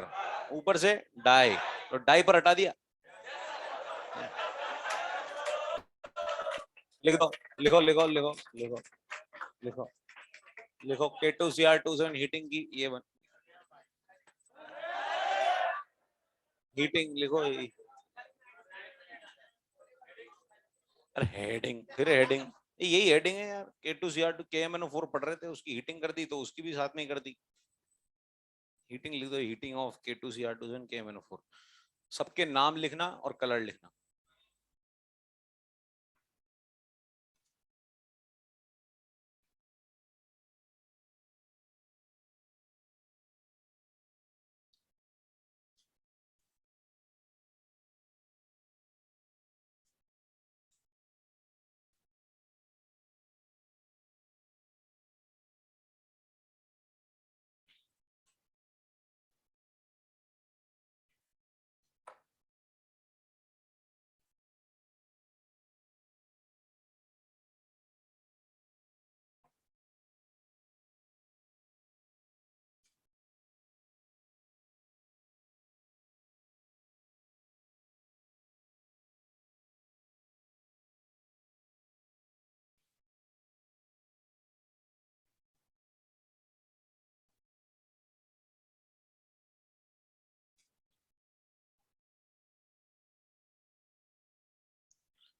ऊपर से डाई, तो डाई पर हटा दिया। लिख दो, लिखो लिखो लिखो लिखो लिखो लिखो K2Cr2O7 हीटिंग की ये बन, हीटिंग लिखो। अरे हेडिंग, फिर हेडिंग, यही हेडिंग है यार। K2Cr2 KMnO4 पढ़ रहे थे, उसकी हीटिंग कर दी तो उसकी भी साथ में कर दी। हीटिंग लिख दो, हीटिंग ऑफ K2Cr2 KMnO4, सबके नाम लिखना और कलर लिखना।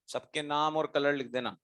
सबके नाम और कलर लिख देना।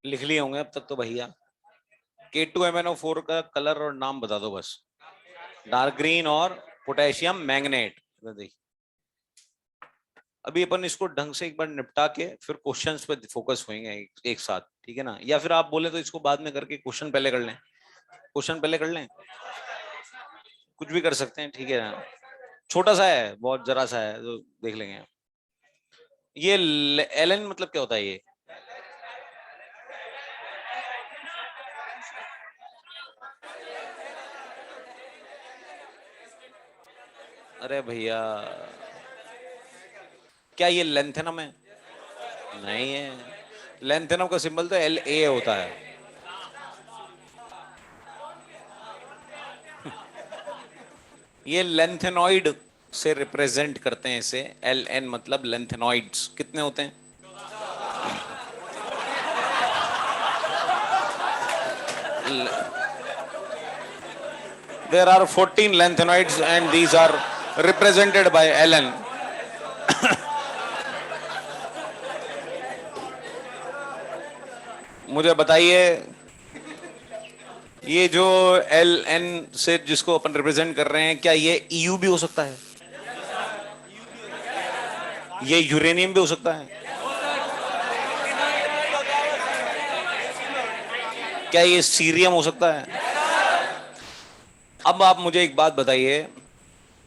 लिख लिए होंगे अब तक तो भैया। K2MnO4 का कलर और नाम बता दो बस। डार्क ग्रीन और पोटेशियम मैग्नेट। अभी अपन इसको ढंग से एक बार निपटा के फिर क्वेश्चंस पे फोकस होएंगे एक साथ, ठीक है ना? या फिर आप बोले तो इसको बाद में करके क्वेश्चन पहले कर लें। क्वेश्चन पहले कर लें, कुछ भी कर सकते हैं, ठीक है ना? छोटा सा है, बहुत जरा सा है, तो देख लेंगे। ये एलन मतलब क्या होता है ये? अरे भैया, क्या ये लेंथेनम है? नहीं है। लेंथेनम का सिंबल तो La होता है। ये लेंथेनॉइड से रिप्रेजेंट करते हैं इसे। Ln मतलब लेंथेनॉइड्स कितने होते हैं? There are 14 lanthanoids and these are represented by Ln. मुझे बताइए, ये जो Ln से जिसको अपन रिप्रेजेंट कर रहे हैं, क्या ये EU भी हो सकता है? ये यूरेनियम भी हो सकता है? क्या ये सीरियम हो सकता है? अब आप मुझे एक बात बताइए,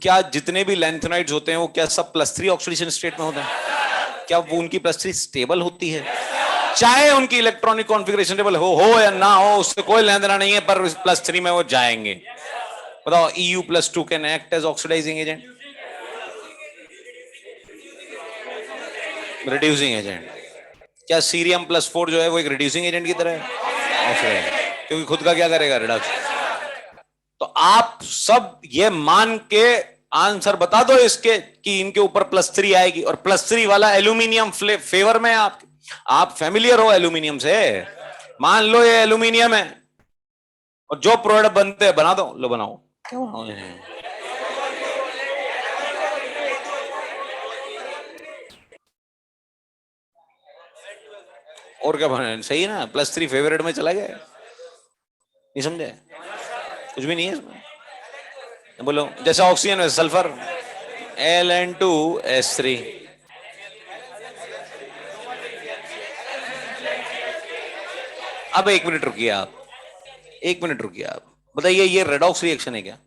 क्या जितने भी लैंथेनाइड्स होते हैं वो क्या सब +3 ऑक्सीडेशन स्टेट में होते हैं? क्या वो उनकी +3 स्टेबल होती है? चाहे उनकी इलेक्ट्रॉनिक कॉन्फ़िगरेशन स्टेबल हो या ना हो, उससे कोई लेना देना नहीं है, पर +3 में वो जाएंगे। बताओ, EU+2 can act as oxidising agent, reducing agent. क्या सीरियम+4 जो है वो एक रिड्यूसिंग एजेंट की तरह है? ऑक्सीडाइजिंग, क्योंकि खुद का क्या करेगा, रिडक्शन। तो आप सब ये मान के आंसर बता दो इसके कि इनके ऊपर +3 आएगी, और +3 वाला एल्यूमिनियम फेवर में। आप फेमिलियर हो एल्यूमिनियम से? मान लो ये एल्यूमिनियम है, और जो प्रोडक्ट बनते हैं बना दो, लो बनाओ। क्या बनाओ? और क्या बना? सही है ना, +3 फेवरेट में चला गया। नहीं समझे? कुछ भी नहीं है इसमें। बोलो, जैसे ऑक्सीजन में सल्फर, Ln2S3। अब 1 मिनट रुकिए आप, 1 मिनट रुकिए आप, बताइए ये रेडॉक्स रिएक्शन है क्या?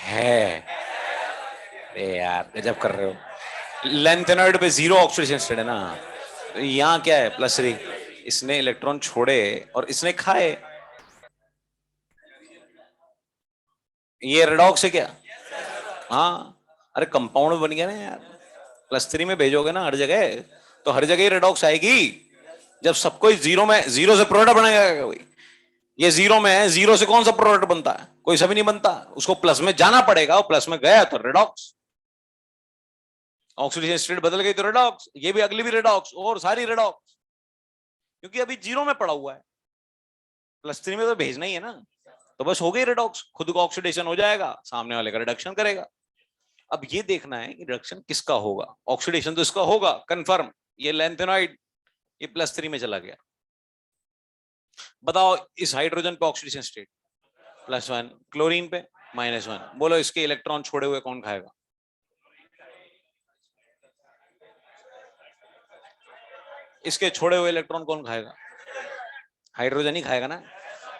है। अरे यार, गजब कर रहे हो। लेंथेनॉइड पे 0 ऑक्सीडेशन स्टेट है ना, तो यहाँ क्या है, +3। इसने इलेक्ट्रॉन छोड़े और इसने खाए। ये रेडॉक्स है क्या? हाँ। अरे कंपाउंड बन गया ना यार, +3 में भेजोगे ना हर जगह, तो हर जगह रेडॉक्स आएगी। जब सबको 0 में, 0 से प्रोडक्ट बनेगा कोई? ये 0 में है, 0 से कौन सा प्रोडक्ट बनता है? कोई सभी नहीं बनता, उसको प्लस में जाना पड़ेगा, और प्लस में गया तो रेडॉक्स। ऑक्सीडेशन स्टेट बदल गई तो रेडॉक्स, ये भी अगली भी रेडॉक्स, और सारी रेडॉक्स, क्योंकि अभी 0 में पड़ा हुआ है। +3 में तो भेजना ही है ना, तो बस हो गई रेडॉक्स, खुद को ऑक्सीडेशन हो जाएगा, सामने वाले का रिडक्शन करेगा। अब ये देखना है कि रिडक्शन किसका होगा। ऑक्सीडेशन तो इसका होगा कंफर्म, ये लेंथेनॉइड, ये +3 में चला गया। बताओ, इस हाइड्रोजन पे ऑक्सीडेशन स्टेट +1, क्लोरीन पे -1। बोलो, इसके इलेक्ट्रॉन छोड़े हुए कौन खाएगा? इसके छोड़े हुए इलेक्ट्रॉन कौन खाएगा? हाइड्रोजन ही खाएगा ना।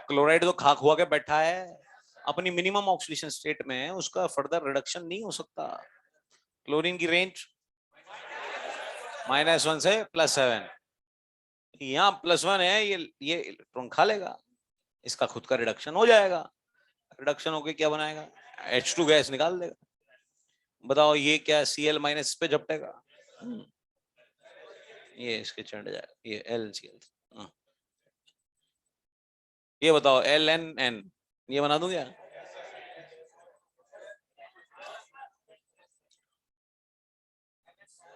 क्लोराइड तो खाक हुआ के बैठा है, अपनी मिनिमम ऑक्सीडेशन स्टेट में, उसका फर्दर रिडक्शन नहीं हो सकता। क्लोरीन की रेंज -1 से +7, यहाँ +1 है, ये इलेक्ट्रॉन खा लेगा, इसका खुद का रिडक्शन हो जाएगा। रिडक्शन होके क्या बनाएगा? H2 गैस निकाल देगा। बताओ, ये क्या Cl- पे झपटेगा? ये इसके चढ़ जाएगा, ये LCl। ये बताओ, LNN, ये बना दूं क्या?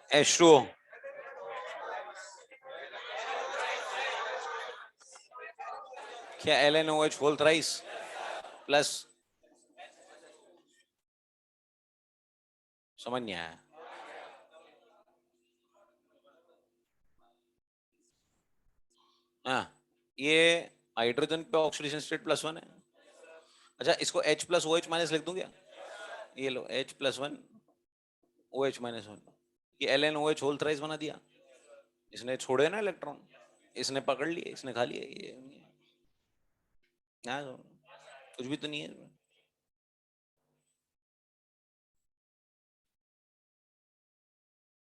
H2O, क्या LNOH होल थ्राइस प्लस समझ नहीं आया? हाँ, ये हाइड्रोजन पे ऑक्सीडेशन स्टेट +1 है। अच्छा, इसको H+OH- लिख दूं क्या? ये लो H+1 OH-1, ये LnOH होल थ्राइस बना दिया। इसने छोड़े ना इलेक्ट्रॉन, इसने पकड़ लिए, इसने खा लिए। ये हाँ, कुछ भी तो नहीं है।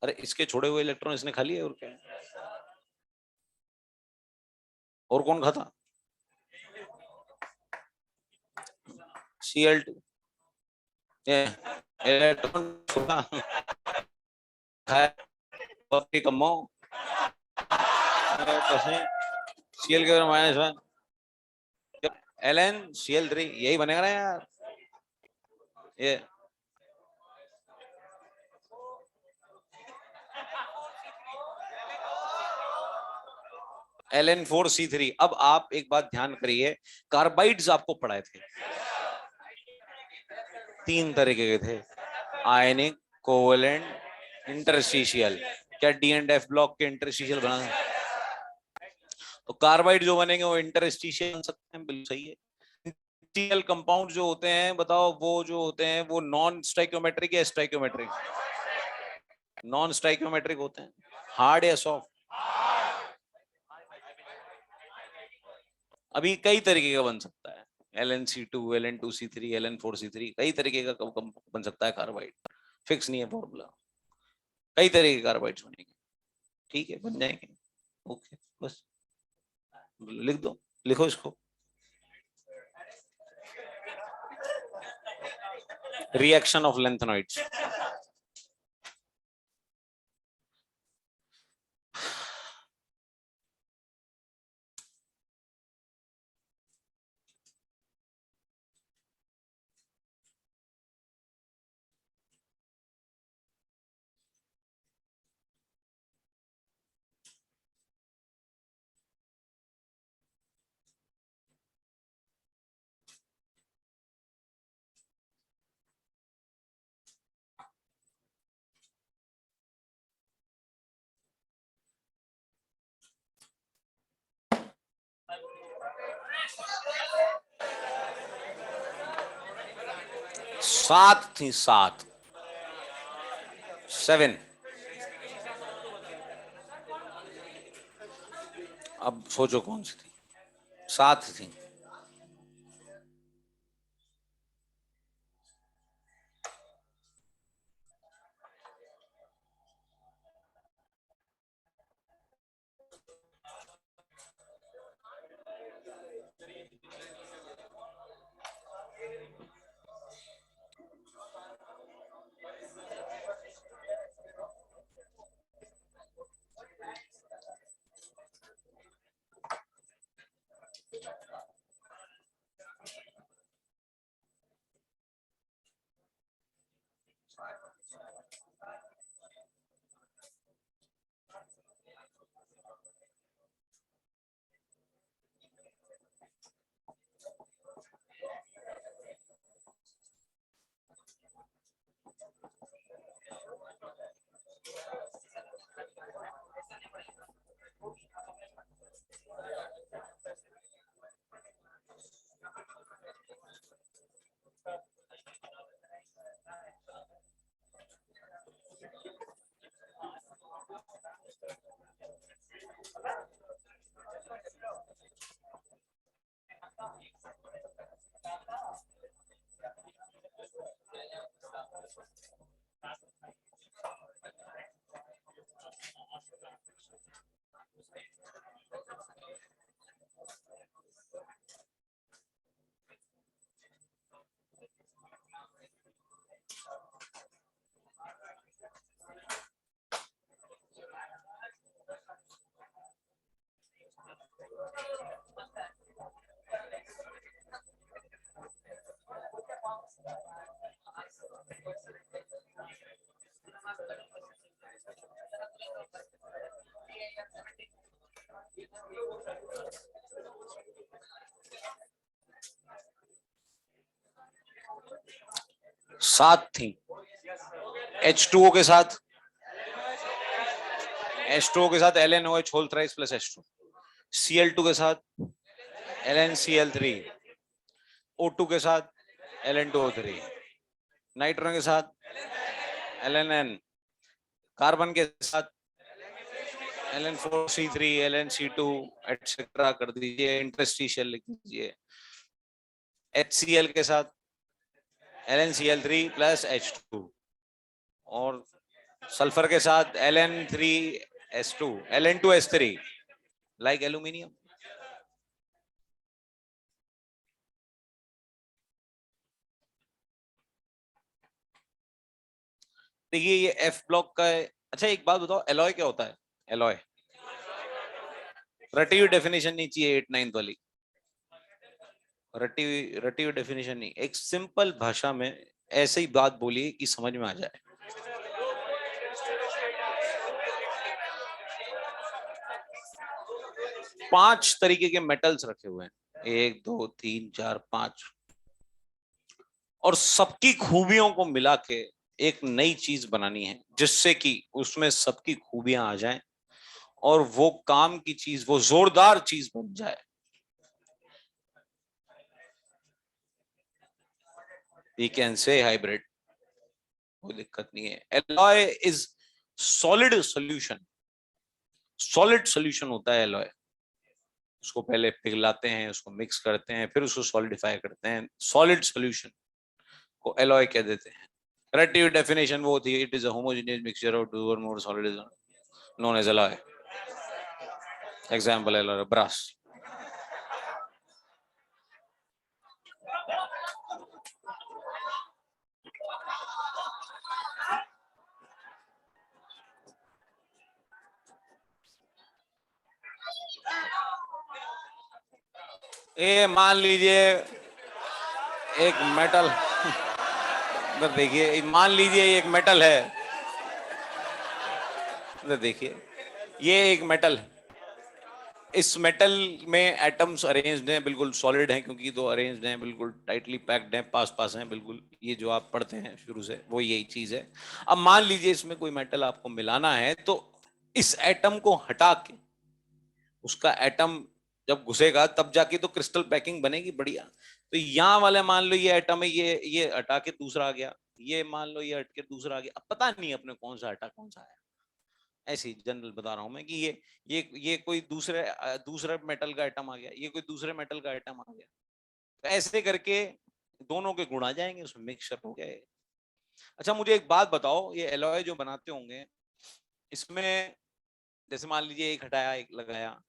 अरे इसके छोड़े हुए इलेक्ट्रॉन इसने खा लिए, और क्या है? और कौन खाता? Cl2, ये इलेक्ट्रॉन छोड़ा खाया, और कमो कैसे Cl के -1, LnCl3, यही बनेगा ना यार ये। Ln4C3। अब आप एक बात ध्यान करिए, कार्बाइड्स आपको पढ़ाए थे, 3 तरीके के थे, आयनिक, कोवेलेंट, इंटरस्टिशियल। क्या डी एंड एफ ब्लॉक के इंटरस्टिशियल बना था? तो कार्बाइड जो बनेंगे वो इंटरस्टिशियल बन सकते हैं, बिल्कुल सही है। इंटरस्टिशियल कंपाउंड जो होते हैं, बताओ वो जो होते हैं वो नॉन स्टाइकियोमेट्रिक या स्टाइकियोमेट्रिक? नॉन स्टाइकियोमेट्रिक होते हैं। हार्ड या सॉफ्ट? अभी कई तरीके का बन सकता है, LnC2, Ln2C3, Ln4C3, कई तरीके का बन सकता है कार्बाइड, फिक्स नहीं है फॉर्मूला। कई तरीके के कार्बाइड्स बनेंगे, ठीक है, बन जाएंगे। ओके, बस लिख दो, लिखो इसको। Reaction of lanthanoids. सात थी, 7, 7। अब सोचो कौन सी थी? 7 थी। सात थी। H2O के साथ H2O के साथ LnOH whole thrice plus H2, Cl2 के साथ LnCl3, O2 के साथ Ln2O3, नाइट्रोजन के साथ LnN, कार्बन के साथ Ln4C3, Ln C2 एटसेट्रा कर दीजिए, इंटरस्टिशियल लिख दीजिए। HCl के साथ LnCl3 प्लस H2 और सल्फर के साथ Ln3S2, Ln2S3 लाइक एल्यूमिनियम। देखिए ये F ब्लॉक का है। अच्छा एक बात बताओ, एलॉय क्या होता है? एलॉय रटी हुई डेफिनेशन नहीं चाहिए 8-9 वाली, रटी हुई डेफिनेशन नहीं, एक सिंपल भाषा में ऐसे ही बात बोलिए कि समझ में आ जाए। पांच तरीके के मेटल्स रखे हुए हैं, 1 2 3 4 5, और सबकी खूबियों को मिला के एक नई चीज बनानी है जिससे कि उसमें सबकी खूबियां आ जाएं और वो काम की चीज, वो जोरदार चीज बन जाए। वी कैन से हाइब्रिड, कोई दिक्कत नहीं है। Alloy is solid solution, solid solution होता है एलॉय। उसको पहले पिघलाते हैं, उसको मिक्स करते हैं, फिर उसको सॉलिडिफाई करते हैं, सॉलिड सॉल्यूशन को एलॉय कह देते हैं। relative definition वो थी, it is a homogeneous mixture of two or more solids known as alloy. Example alloy brass. ये मान लीजिए एक मेटल, देखिए मान लीजिए एक मेटल है, देखिए ये एक मेटल है, इस मेटल में एटम्स अरेंज्ड हैं, बिल्कुल सॉलिड हैं क्योंकि दो अरेंज्ड हैं, बिल्कुल टाइटली पैक्ड हैं, पास पास हैं बिल्कुल, ये जो आप पढ़ते हैं शुरू से वो यही चीज है। अब मान लीजिए इसमें कोई मेटल आपको मिलाना है, तो इस एटम को हटा के उसका एटम जब घुसेगा तब जाके तो क्रिस्टल पैकिंग बनेगी बढ़िया। तो यहाँ वाले मान लो ये एटम है, ये हटा के दूसरा आ गया, ये मान लो ये हट के दूसरा आ गया, अब पता नहीं अपने कौन सा हटा कौन सा आया। ऐसे ही जनरल बता रहा हूं मैं कि ये कोई दूसरे मेटल का आइटम आ गया, ये कोई दूसरे मेटल का आइटम आ गया, तो ऐसे करके दोनों के गुण आ जाएंगे, उसमें मिक्सचर हो गया। अच्छा मुझे एक बात बताओ, ये एलॉय जो बनाते होंगे इसमें जैसे मान लीजिए एक हटाया एक लगाया,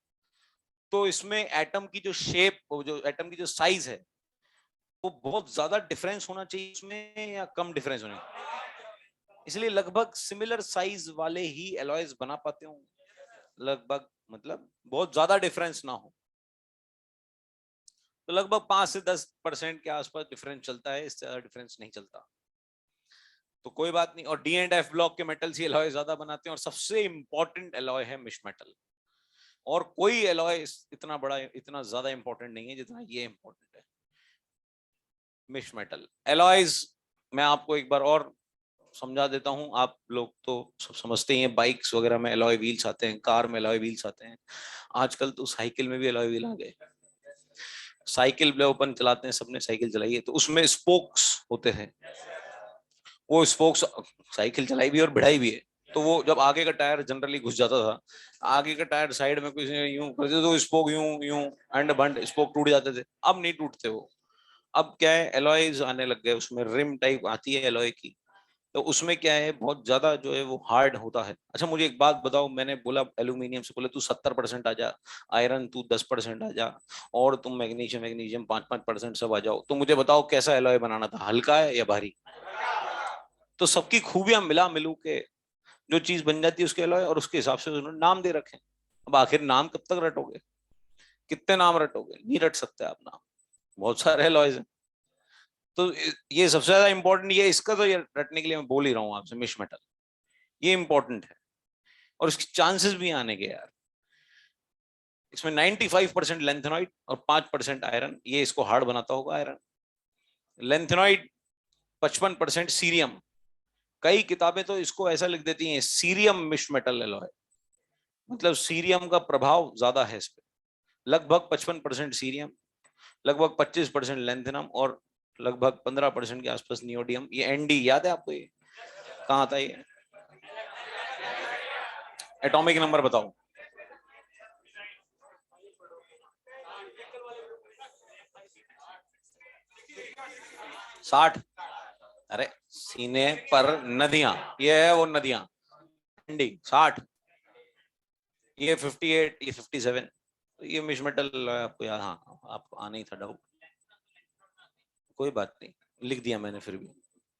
तो इसमें एटम की जो शेप, जो एटम की जो साइज है, वो बहुत ज्यादा डिफरेंस होना चाहिए इसमें या कम डिफरेंस होना चाहिए? इसलिए लगभग सिमिलर साइज वाले ही एलॉयज बना पाते होंगे, लगभग, मतलब बहुत ज्यादा डिफरेंस ना हो, तो लगभग 5 से 10% के आसपास डिफरेंस चलता है, इससे ज्यादा डिफरेंस नहीं चलता, तो कोई बात नहीं। और डी एंड एफ ब्लॉक के मेटल्स ही एलॉय ज्यादा बनाते हैं, और सबसे इंपॉर्टेंट एलॉय है मिश मेटल, और कोई एलॉय इतना बड़ा, इतना ज्यादा इंपॉर्टेंट नहीं है जितना ये इंपॉर्टेंट है, मिश मेटल एलॉयज। मैं आपको एक बार और समझा देता हूं, आप लोग तो सब समझते ही हैं, बाइक्स वगैरह में एलॉय व्हील्स आते हैं, कार में एलॉय व्हील्स आते हैं, आजकल तो साइकिल में भी एलॉय व्हील आ गए। साइकिल ओपन चलाते हैं, सबने साइकिल चलाई है, तो उसमें स्पोक्स होते हैं, वो स्पोक्स साइकिल चलाई भी और बढ़ाई भी है, तो वो जब आगे का टायर जनरली घुस जाता था, आगे का टायर साइड में कुछ यूं करते तो स्पोक यूं यूं एंड बंड स्पोक टूट जाते थे, अब नहीं टूटते वो। अब क्या है, एलॉयज आने लग गए, उसमें रिम टाइप आती है एलॉय की, तो उसमें क्या है बहुत ज्यादा जो है वो हार्ड होता है। अच्छा मुझे एक बात बताओ, मैंने बोला एल्यूमिनियम से, बोले तू 70% आ जा, आयरन तू 10% आ जा, और तुम मैग्नीशियम मैग्नीशियम 5-5% सब आ जाओ, तो मुझे बताओ कैसा एलॉय बनाना था, हल्का है या भारी? तो सबकी खूबियां मिला मिलू के जो चीज बन जाती है उसके एलॉय, और उसके हिसाब से उन्होंने नाम दे रखे हैं। अब आखिर नाम कब तक रटोगे, कितने नाम रटोगे, नहीं रट सकते आप नाम, बहुत सारे एलॉयज हैं। तो ये सबसे ज्यादा इंपॉर्टेंट ये, इसका तो ये रटने के लिए मैं बोल ही रहा हूँ आपसे, मिश मेटल ये इंपॉर्टेंट है, और इसके चांसेस भी आने के यार। इसमें 95% लेंथेनॉइड और 5% आयरन, ये इसको हार्ड बनाता होगा आयरन। लेंथेनॉइड 55% सीरियम, कई किताबें तो इसको ऐसा लिख देती हैं सीरियम मिश मेटल एलॉय, मतलब सीरियम का प्रभाव ज्यादा है इस पे, लगभग 55% सीरियम, लगभग 25% लेंथेनम और लगभग 15% के आसपास नियोडियम। ये एनडी याद है आपको? ये कहाँ था ये? एटॉमिक नंबर बताओ। 60। अरे सीने पर नदियां, ये है वो नदियां। एनडी 60, ये 58, ये 57। ये मिश मेटल आपको याद? हाँ आपको आना ही था डाउट, कोई बात नहीं, लिख दिया मैंने फिर भी।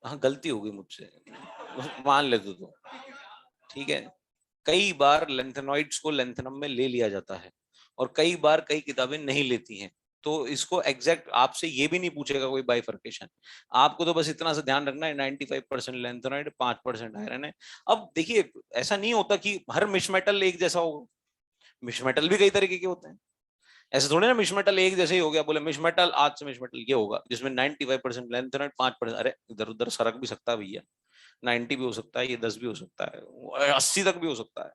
हाँ गलती हो गई मुझसे, मान लेते तो ठीक है। कई बार लेंथेनॉइड्स को लेंथेनम में ले लिया जाता है और कई बार कई किताबें नहीं लेती हैं, तो इसको एग्जैक्ट आपसे ये भी नहीं पूछेगा कोई बाइफर्केशन। आपको तो बस इतना सा ध्यान रखना है 95% लेंथेनॉइड, 5% आयरन है। अब देखिए ऐसा नहीं होता कि हर मिश मेटल एक जैसा होगा, मिश मेटल भी कई तरीके के होते हैं। ऐसे थोड़े ना मिश मेटल एक जैसे ही हो गया, बोले मिश मेटल आज से मिश मेटल ये होगा जिसमें 95% लेंथेनॉइड, 5%। अरे इधर उधर सरक भी सकता है भैया, 90 भी हो सकता है, ये 10 भी हो सकता है, 80 तक भी हो सकता है।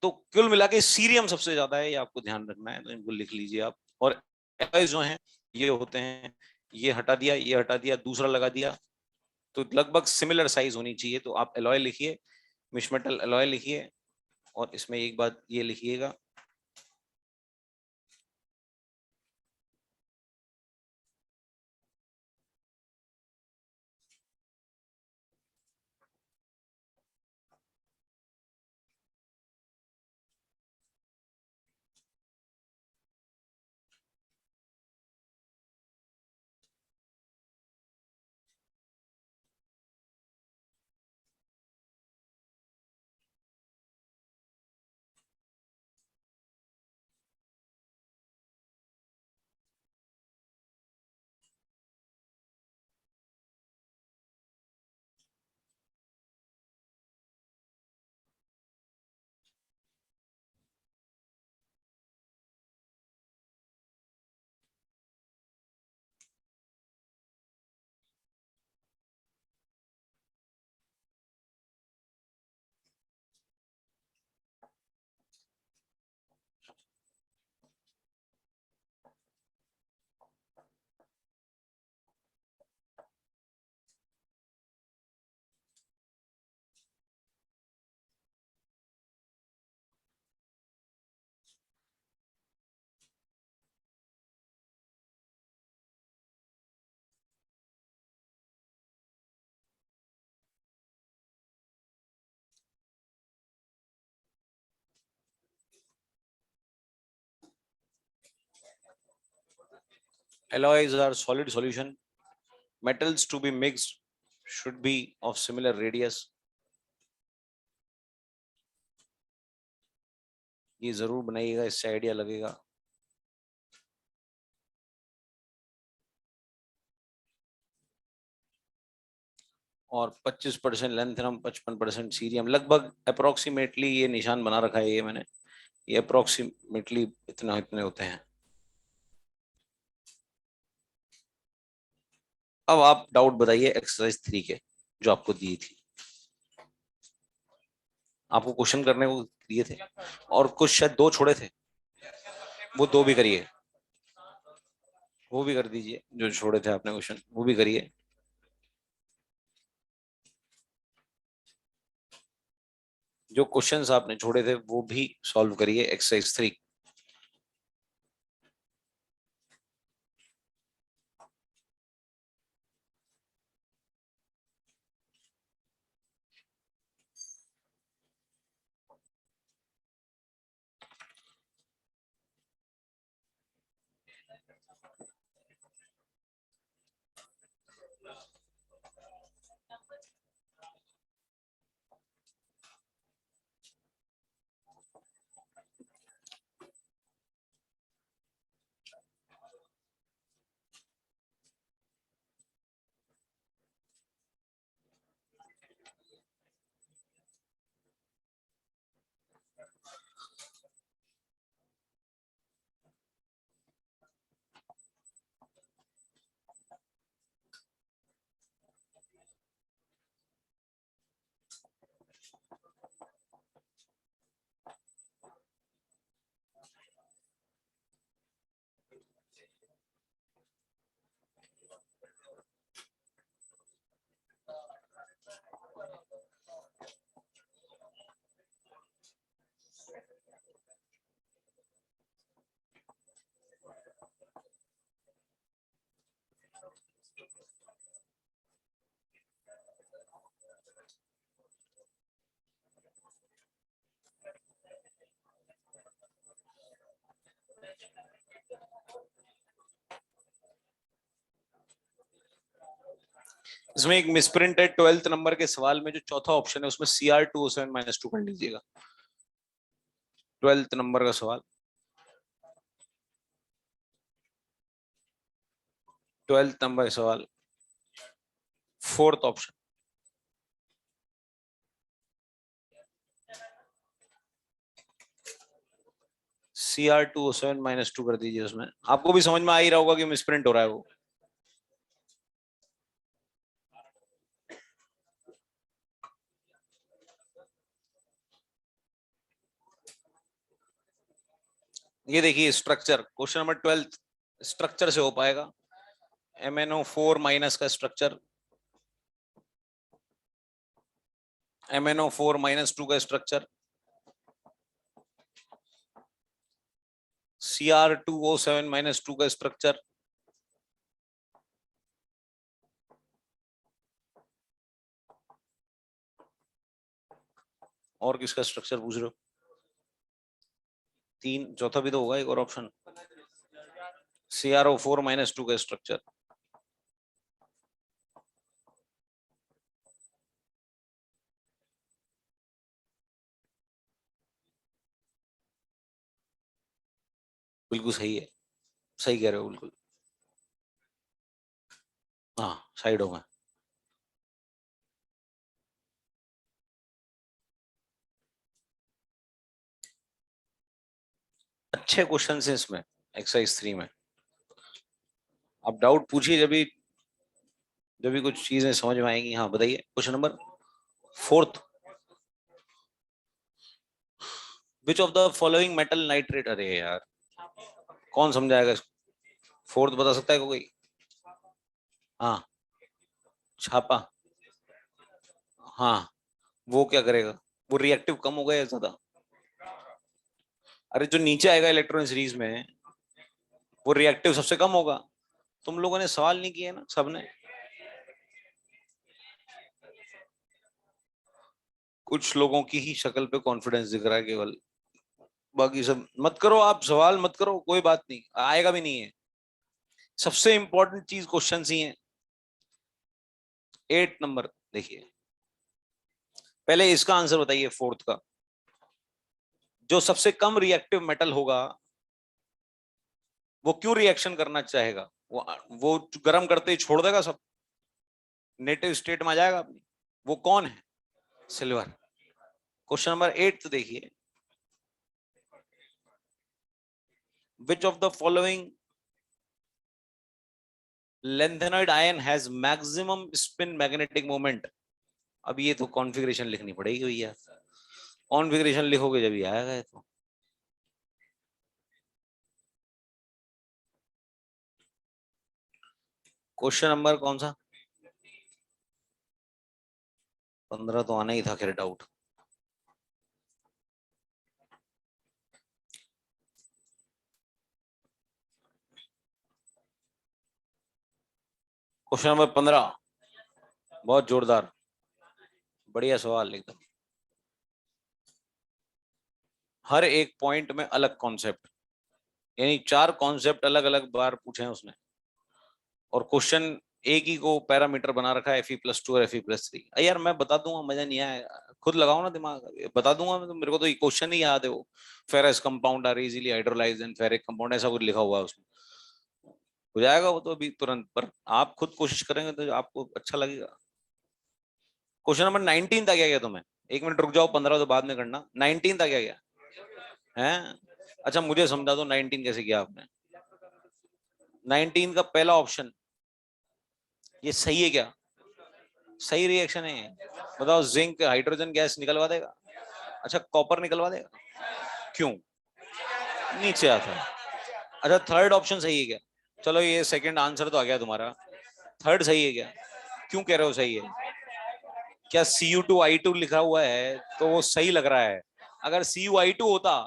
तो कुल मिला के सीरियम सबसे ज्यादा है, ये आपको ध्यान रखना है, तो इनको लिख लीजिए आप। और एलॉयज जो हैं ये होते हैं, ये हटा दिया, ये हटा दिया, दूसरा लगा दिया, तो लगभग सिमिलर साइज होनी चाहिए। तो आप एलॉय लिखिए, मिश मेटल एलॉय लिखिए, और इसमें एक बात ये लिखिएगा, alloys are solid solution, metals to be mixed should be of similar radius। ये जरूर बनाइएगा, इससे आइडिया लगेगा। और 25% लेंथेनम, 55% सीरियम, लगभग अप्रोक्सीमेटली ये निशान बना रखा है ये मैंने, ये अप्रोक्सीमेटली इतना इतने होते हैं। अब आप डाउट बताइए एक्सरसाइज 3 के जो आपको दी थी, आपको क्वेश्चन करने को दिए थे और कुछ शायद 2 छोड़े थे, वो 2 भी करिए, वो भी कर दीजिए, जो छोड़े थे आपने क्वेश्चन वो भी करिए। जो क्वेश्चंस आपने छोड़े थे वो भी सॉल्व करिए एक्सरसाइज 3। इसमें एक मिसप्रिंट है 12th नंबर के सवाल में, जो चौथा ऑप्शन है उसमें Cr2O7 - 2 कर लीजिएगा। 12th नंबर का सवाल, 12th नंबर का सवाल, 4th ऑप्शन। Cr2O7 - 2 कर दीजिए। उसमें आपको भी समझ में आ ही रहा होगा कि मिसप्रिंट हो रहा है वो। ये देखिए स्ट्रक्चर, क्वेश्चन नंबर 12 स्ट्रक्चर से हो पाएगा। MnO4 माइनस का स्ट्रक्चर, MnO4 - 2 का स्ट्रक्चर, Cr2O7 - 2 का स्ट्रक्चर, और किसका स्ट्रक्चर पूछ रहे हो? तीन, चौथा भी तो होगा एक और ऑप्शन, CrO4 - 2 का स्ट्रक्चर। बिल्कुल सही है, सही कह रहे हो बिल्कुल। हाँ साइडों में। अच्छे क्वेश्चन है इसमें, एक्सरसाइज 3 में। आप डाउट पूछिए जब भी कुछ चीजें समझ में आएंगी। हाँ बताइए, question number 4th, which of the following metal nitrate, अरे यार कौन समझाएगा इसको? 4th बता सकता है कोई? हाँ, छापा। हाँ, वो क्या करेगा? वो रिएक्टिव कम होगा या ज्यादा? अरे जो नीचे आएगा इलेक्ट्रॉन सीरीज में, वो रिएक्टिव सबसे कम होगा। तुम लोगों ने सवाल नहीं किए ना सबने। कुछ लोगों की ही शक्ल पे कॉन्फिडेंस दिख रहा है केवल, बाकी सब मत करो। आप सवाल मत करो, कोई बात नहीं, आएगा भी नहीं है। सबसे इंपॉर्टेंट चीज क्वेश्चन ही है। 8 नंबर देखिए, पहले इसका आंसर बताइए 4th का। जो सबसे कम रिएक्टिव मेटल होगा वो क्यों रिएक्शन करना चाहेगा? वो गर्म करते ही छोड़ देगा सब, नेटिव स्टेट में आ जाएगा अपनी। वो कौन है? सिल्वर। क्वेश्चन नंबर 8 तो देखिए, which of the following lanthanoid ion has maximum spin magnetic moment? अब ये तो कॉन्फ़िगरेशन लिखनी पड़ेगी भैया, कॉन्फ़िगरेशन लिखोगे जब ये आएगा। ये तो क्वेश्चन नंबर कौन सा? 15 तो आना ही था, खैर डाउट। क्वेश्चन नंबर 15 बहुत जोरदार, बढ़िया सवाल एकदम। हर एक पॉइंट में अलग कॉन्सेप्ट, यानी 4 कॉन्सेप्ट अलग अलग बार पूछे हैं उसने, और क्वेश्चन एक ही को पैरामीटर बना रखा है, Fe+2 और Fe+3। यार मैं बता दूंगा, मजा नहीं आएगा, खुद लगाओ ना दिमाग, बता दूंगा मैं तो। मेरे को तो ये क्वेश्चन ही याद है, वो ferrous compound are easily hydrolysed in ferric compound, ऐसा कुछ लिखा हुआ है उसमें। हो जाएगा वो तो अभी तुरंत, पर आप खुद कोशिश करेंगे तो आपको अच्छा लगेगा। क्वेश्चन नंबर 19 था, क्या गया तुम्हें? 1 मिनट रुक जाओ, 15 तो बाद में करना। 19 था, क्या गया है? अच्छा मुझे समझा दो 19 कैसे किया आपने। 19 का पहला ऑप्शन ये सही है क्या? सही रिएक्शन है? बताओ, जिंक हाइड्रोजन गैस निकलवा देगा? अच्छा कॉपर निकलवा देगा? क्यों? नीचे आता है। अच्छा थर्ड ऑप्शन सही है क्या? चलो ये सेकंड आंसर तो आ गया तुम्हारा, थर्ड सही है क्या? क्यों कह रहे हो सही है? क्या Cu2I2 लिखा हुआ है तो वो सही लग रहा है? अगर Cu(I2) होता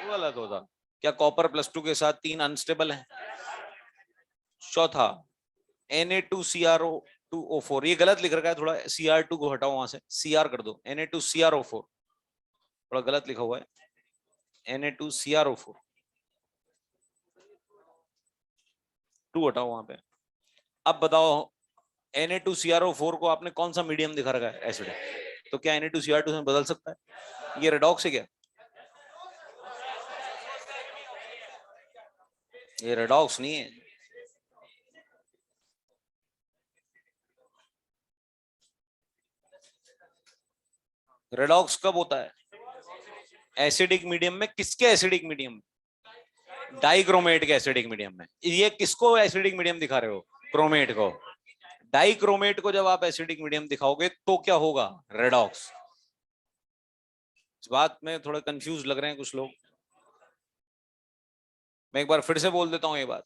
तो गलत होता। क्या कॉपर+2 के साथ 3 अनस्टेबल है? चौथा Na2CrO2O4, ये गलत लिख रखा है थोड़ा, Cr2 को हटाओ वहां से, Cr कर दो, Na2CrO4 थोड़ा गलत लिखा हुआ है, Na2CrO4 2 हटाओ वहां पे। अब बताओ Na2CrO4 को आपने कौन सा मीडियम दिखा रखा है? एसिडिक। तो क्या Na2Cr2 में बदल सकता है? ये रेडॉक्स है क्या? ये रेडॉक्स नहीं है। रेडॉक्स कब होता है? एसिडिक मीडियम में। किसके एसिडिक मीडियम? डाइक्रोमेट के एसिडिक मीडियम में। ये किसको एसिडिक मीडियम दिखा रहे हो? क्रोमेट को। डाइक्रोमेट को जब आप एसिडिक मीडियम दिखाओगे तो क्या होगा? रेडॉक्स। इस बात में थोड़ा कंफ्यूज लग रहे हैं कुछ लोग। मैं एक बार फिर से बोल देता हूं ये बात।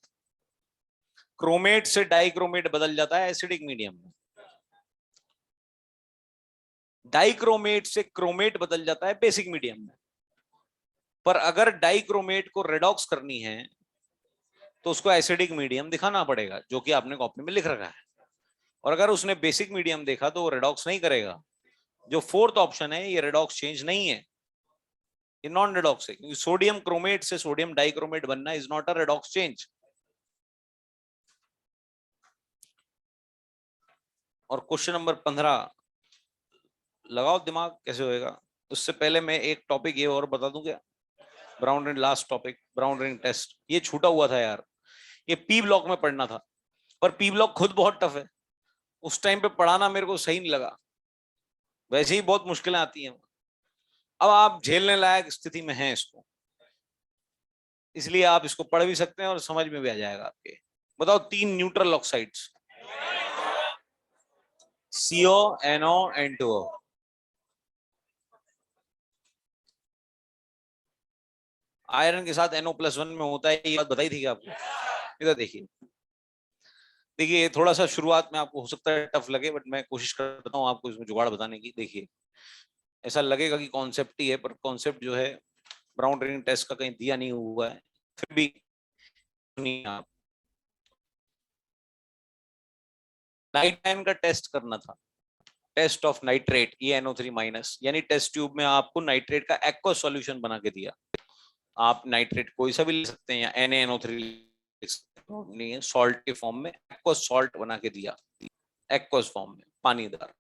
क्रोमेट से डाइक्रोमेट बदल जाता है एसिडिक मीडियम में। डाइक्रोमेट से क्रोमेट बदल जाता है बेसिक मीडियम में। पर अगर डाइक्रोमेट को रेडॉक्स करनी है तो उसको एसिडिक मीडियम दिखाना पड़ेगा, जो कि आपने कॉपी में लिख रखा है। और अगर उसने बेसिक मीडियम देखा तो वो रेडॉक्स नहीं करेगा। जो फोर्थ ऑप्शन है ये रेडॉक्स चेंज नहीं है, ये नॉन रेडॉक्स है, क्योंकि सोडियम क्रोमेट से सोडियम डाइक्रोमेट बनना is not a redox change. और क्वेश्चन नंबर 15 लगाओ दिमाग कैसे होएगा। उससे पहले मैं एक टॉपिक ये और बता दूं क्या? Brown ring, last topic, brown ring test. ये छूटा हुआ था यार, ये पी ब्लॉक में पढ़ना था, पर पी ब्लॉक खुद बहुत टफ है। उस टाइम पे पढ़ाना मेरे को सही नहीं लगा, वैसे ही बहुत मुश्किलें आती हैं। अब आप झेलने लायक स्थिति में हैं इसको, इसलिए आप इसको पढ़ भी सकते हैं और समझ में भी आ जाएगा आपके। बताओ 3 neutral oxides. CO, NO, N2O। Iron के साथ NO+1 में होता है, ये बात बताई थी क्या आपको? इधर देखिए, देखिए थोड़ा सा शुरुआत में आपको हो सकता है टफ लगे, बट मैं कोशिश करता हूँ आपको इसमें जुगाड़ बताने की। देखिए ऐसा लगेगा कि कॉन्सेप्ट ही है, पर कॉन्सेप्ट जो है ब्राउन रिंग टेस्ट का कहीं दिया नहीं हुआ है, फिर भी नहीं। आप नाइट टाइम का टेस्ट करना था, टेस्ट ऑफ नाइट्रेट EnO3-, यानी टेस्ट ट्यूब में आपको नाइट्रेट का एक्वस सॉल्यूशन बना के दिया। आप नाइट्रेट कोई सा भी ले सकते हैं, या NaNO3 नहीं है, सॉल्ट के फॉर्म में एक्वस सॉल्ट बना के दिया, एक्वस फॉर्म में पानीदार।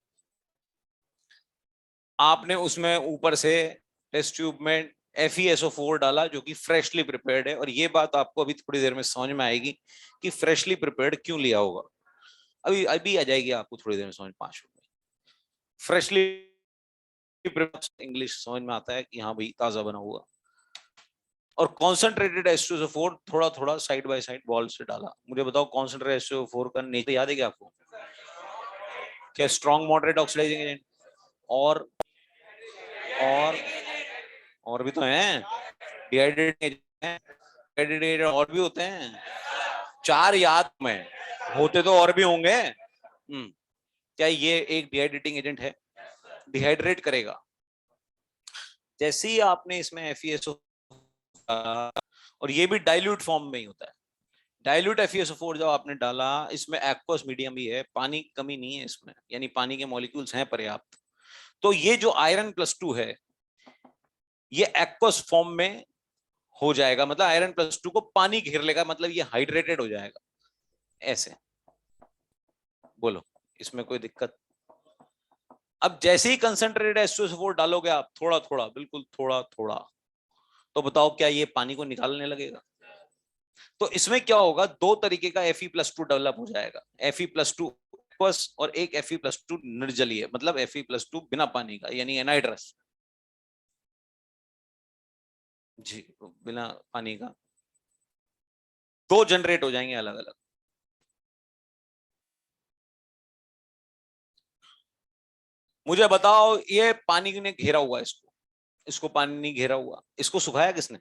आपने उसमें ऊपर से टेस्ट ट्यूब में FeSO4 डाला, जो कि फ्रेशली प्रिपेयर्ड है। और ये बात आपको अभी थोड़ी देर में समझ में आएगी कि फ्रेशली प्रिपेयर्ड क्यों लिया होगा। अभी अभी आ जाएगी आपको थोड़ी देर में समझ, 5 मिनट में। फ्रेशली इंग्लिश समझ में आता है कि हाँ भाई ताजा बना हुआ। और कॉन्सेंट्रेटेड H2SO4 थोड़ा थोड़ा साइड बाय साइड बॉल से डाला। मुझे बताओ कॉन्सेंट्रेटेड H2SO4 का नेचर याद है क्या आपको? क्या? Strong moderate oxidising agent. और और और भी तो हैं, डिहाइड्रेटेड एजेंट, डिहाइड्रेटेड और भी होते हैं। 4 याद में होते तो और भी होंगे। क्या ये एक डिहाइड्रेटिंग एजेंट है? डिहाइड्रेट करेगा। जैसे ही आपने इसमें FeSO, और ये भी डाइल्यूट फॉर्म में ही होता है। डाइल्यूट FeSO4 जब आपने डाला, इसमें एक्वस मीडियम भी है, पानी की कमी नहीं है इसमें, यानी पानी के मॉलिक्यूल्स हैं पर्याप्त। तो ये जो Iron+2 है ये एक्वस फॉर्म में हो जाएगा, मतलब Iron+2 को पानी घेर लेगा, मतलब ये हाइड्रेटेड हो जाएगा। ऐसे बोलो, इसमें कोई दिक्कत? अब जैसे ही कंसंट्रेटेड H2SO4 डालोगे आप, थोड़ा थोड़ा, बिल्कुल थोड़ा थोड़ा, तो बताओ क्या ये पानी को निकालने लगेगा? तो इसमें क्या होगा, 2 तरीके का Fe+2 डेवलप हो जाएगा। Fe+2 और एक Fe+2 निर्जलीय, मतलब Fe+2 बिना पानी का, यानी एनाइड्रस। जी, बिना पानी का 2 जनरेट हो जाएंगे अलग अलग। मुझे बताओ, ये पानी ने घेरा हुआ है इसको, इसको पानी नहीं घेरा हुआ। इसको सुखाया किसने?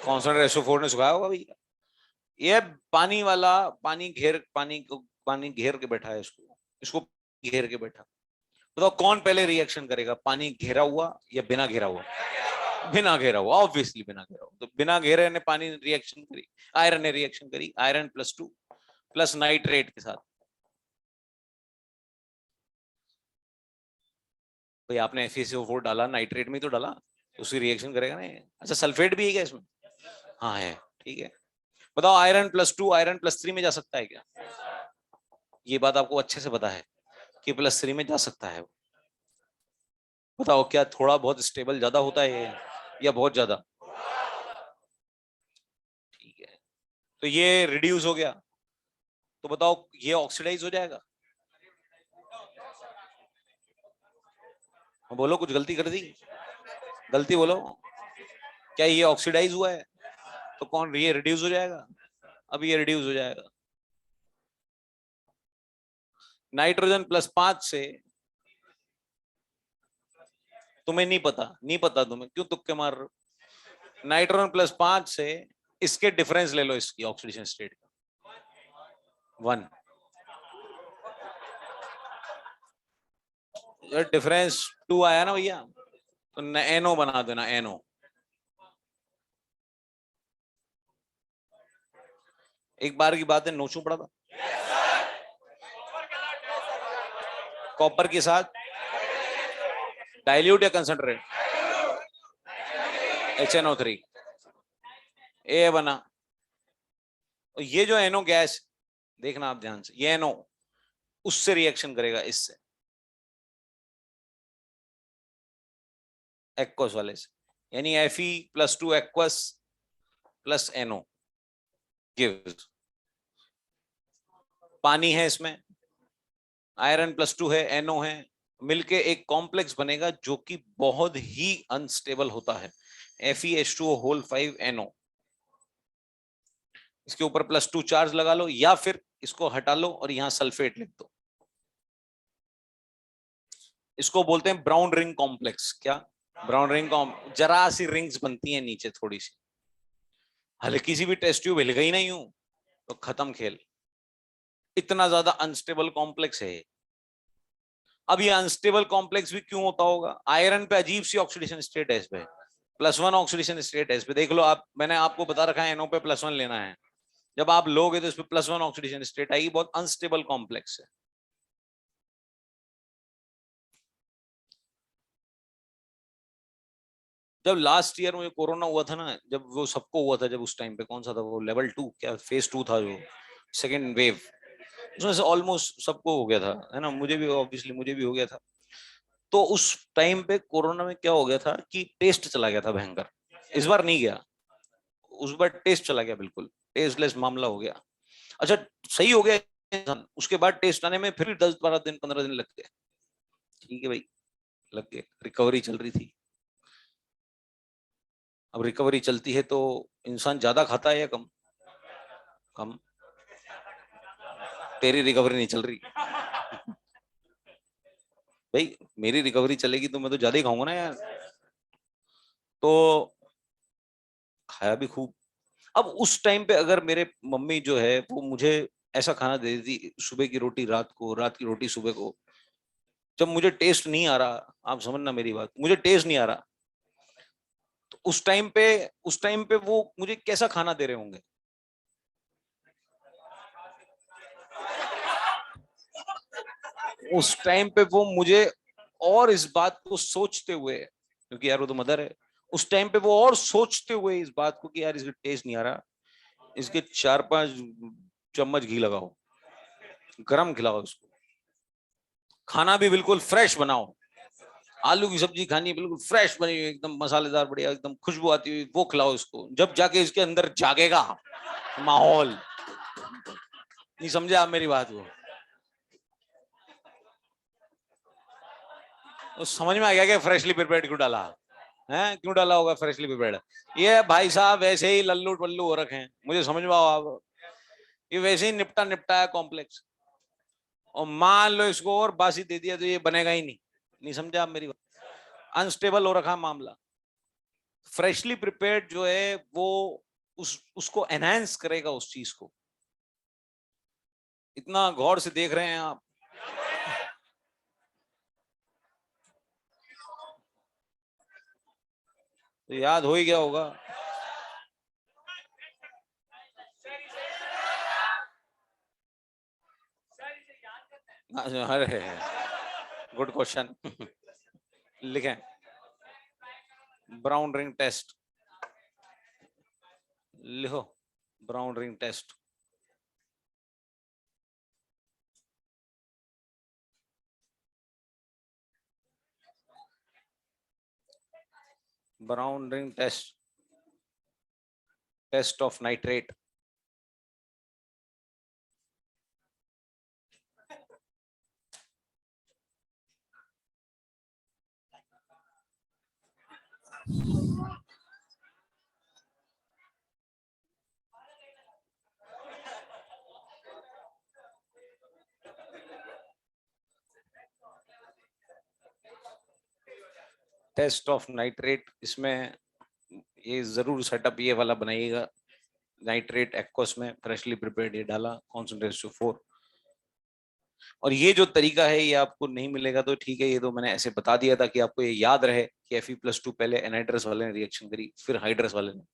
कॉन्सेंट्रेटेड SO4 ने सुखाया होगा भैया। ये पानी वाला, पानी घेर के बैठा है इसको, इसको घेर के बैठा। बताओ कौन पहले रिएक्शन करेगा, पानी घेरा हुआ या बिना घेरा हुआ? बिना घेरा हुआ, ऑब्वियसली बिना घेरा हुआ। तो बिना घेरे ने पानी रिएक्शन करी, आयरन ने रिएक्शन करी, Iron+2 प्लस नाइट्रेट के साथ। भाई आपने FeSO4 डाला, नाइट्रेट में तो डाला, उसकी रिएक्शन करेगा ना। अच्छा सल्फेट भी है क्या इसमें? हाँ है, ठीक है। बताओ Iron+2 Iron+3 में जा सकता है क्या? ये बात आपको अच्छे से पता है कि +3 में जा सकता है। बताओ क्या थोड़ा बहुत स्टेबल ज्यादा होता है या बहुत ज्यादा? ठीक है, तो ये रिड्यूस हो गया, तो बताओ ये ऑक्सीडाइज हो जाएगा? बोलो, कुछ गलती कर दी? गलती बोलो, क्या ये ऑक्सीडाइज हुआ है? तो कौन, ये रिड्यूस हो जाएगा? अब ये रिड्यूस हो जाएगा। नाइट्रोजन +5 से, तुम्हें नहीं पता, नहीं पता तुम्हें, क्यों तुक्के मार रहे हो? नाइट्रोजन +5 से इसके डिफरेंस ले लो, इसकी ऑक्सीडेशन स्टेट का 1। डिफरेंस 2 आया ना भैया, तो NO बना देना, NO। एक बार की बात है, नोचू पड़ा था कॉपर के साथ, डाइल्यूट या कंसंट्रेट? HNO3, ए बना। और ये जो NO गैस, देखना आप ध्यान से, ये NO उससे रिएक्शन करेगा, इससे, एक्वस वाले से, यानी Fe+2 aqueous plus NO gives, पानी है इसमें, आयरन +2 है, NO है, मिलके एक कॉम्प्लेक्स बनेगा जो कि बहुत ही अनस्टेबल होता है, FeH2O5NO। इसके ऊपर +2 चार्ज लगा लो, या फिर इसको हटा लो और यहां सल्फेट लिख दो। इसको बोलते हैं ब्राउन रिंग कॉम्प्लेक्स। क्या? Brown ring complex. जरा सी रिंग्स बनती है नीचे थोड़ी सी, हल्की सी भी टेस्ट ट्यूब हिल गई नहीं हूं तो खत्म खेल। इतना ज्यादा अनस्टेबल कॉम्प्लेक्स है। अब ये अनस्टेबल कॉम्प्लेक्स भी क्यों होता होगा? आयरन पे अजीब सी ऑक्सीडेशन स्टेट है, इस पे +1 ऑक्सीडेशन स्टेट है, इस पे देख लो आप, मैंने आपको बता रखा है NO पे +1 लेना है। जब आप लोगे तो इस पे +1 ऑक्सीडेशन स्टेट आएगी, बहुत अनस्टेबल कॉम्प्लेक्स है। जब लास्ट ईयर में कोरोना हुआ था ना, जब वो सबको हुआ था, जब उस टाइम पे कौन सा था वो, लेवल 2 क्या फेज 2 था, जो सेकेंड वेव, उसमें से ऑलमोस्ट सबको हो गया था, है ना, मुझे भी, ऑब्वियसली मुझे भी हो गया था। तो उस टाइम पे कोरोना में क्या हो गया था कि टेस्ट चला गया था भयंकर। इस बार नहीं गया, उस बार टेस्ट चला गया, बिल्कुल टेस्टलेस मामला हो गया। अच्छा, सही हो गया इंसान, उसके बाद टेस्ट आने में फिर 10-12 दिन 15 दिन लग गए। ठीक है भाई, लग गए, रिकवरी चल रही थी। अब रिकवरी चलती है तो इंसान ज्यादा खाता है या कम? कम। तेरी रिकवरी नहीं चल रही भाई, मेरी रिकवरी चलेगी तो मैं तो ज्यादा ही खाऊंगा ना यार। तो खाया भी खूब। अब उस टाइम पे अगर मेरे मम्मी जो है वो मुझे ऐसा खाना दे देती, सुबह की रोटी रात को, रात की रोटी सुबह को, जब मुझे टेस्ट नहीं आ रहा, आप समझना मेरी बात, मुझे टेस्ट नहीं आ रहा, तो उस टाइम पे वो मुझे कैसा खाना दे रहे होंगे? उस टाइम पे वो मुझे, और इस बात को सोचते हुए, क्योंकि यार वो तो मदर है, उस टाइम पे वो और सोचते हुए इस बात को कि यार इसका टेस्ट नहीं आ रहा, इसके 4-5 चम्मच घी लगाओ, गरम खिलाओ इसको, खाना भी बिल्कुल फ्रेश बनाओ, आलू की सब्जी खानी है बिल्कुल फ्रेश बनी हुई, एकदम मसालेदार, बढ़िया, एकदम खुशबू आती हुई, वो खिलाओ इसको, जब जाके इसके अंदर जागेगा माहौल। नहीं समझे आप मेरी बात को? तो समझ में आ गया कि फ्रेशली प्रिपेयर्ड क्यों डाला है, क्यों डाला होगा फ्रेशली प्रिपेयर्ड? ये भाई साहब वैसे ही लल्लू पल्लू हो रखे हैं, मुझे समझ में आओ आप, ये वैसे ही निपटा निपटाया कॉम्प्लेक्स, और मान लो इसको और बासी दे दिया तो ये बनेगा ही नहीं। नहीं समझे आप मेरी बात? अनस्टेबल हो रखा मामला। फ्रेशली प्रिपेयर्ड जो है वो उसको एनहांस करेगा उस चीज को। इतना गौर से देख रहे हैं आप? तो याद हो ही गया होगा। अरे, गुड क्वेश्चन लिखें, ब्राउन रिंग टेस्ट लिखो, brown ring test. Brown ring test, test of nitrate. Test of nitrate, इसमें ये जरूर सेटअप ये वाला बनाइएगा। नाइट्रेट एक्वस में फ्रेशली प्रिपेयर्ड ये डाला, कॉन्सेंट्रेट 4। और ये जो तरीका है ये आपको नहीं मिलेगा तो ठीक है, ये तो मैंने ऐसे बता दिया था कि आपको ये याद रहे कि Fe+2 पहले एनहाइड्रस वाले ने रिएक्शन करी, फिर हाइड्रस वाले ने।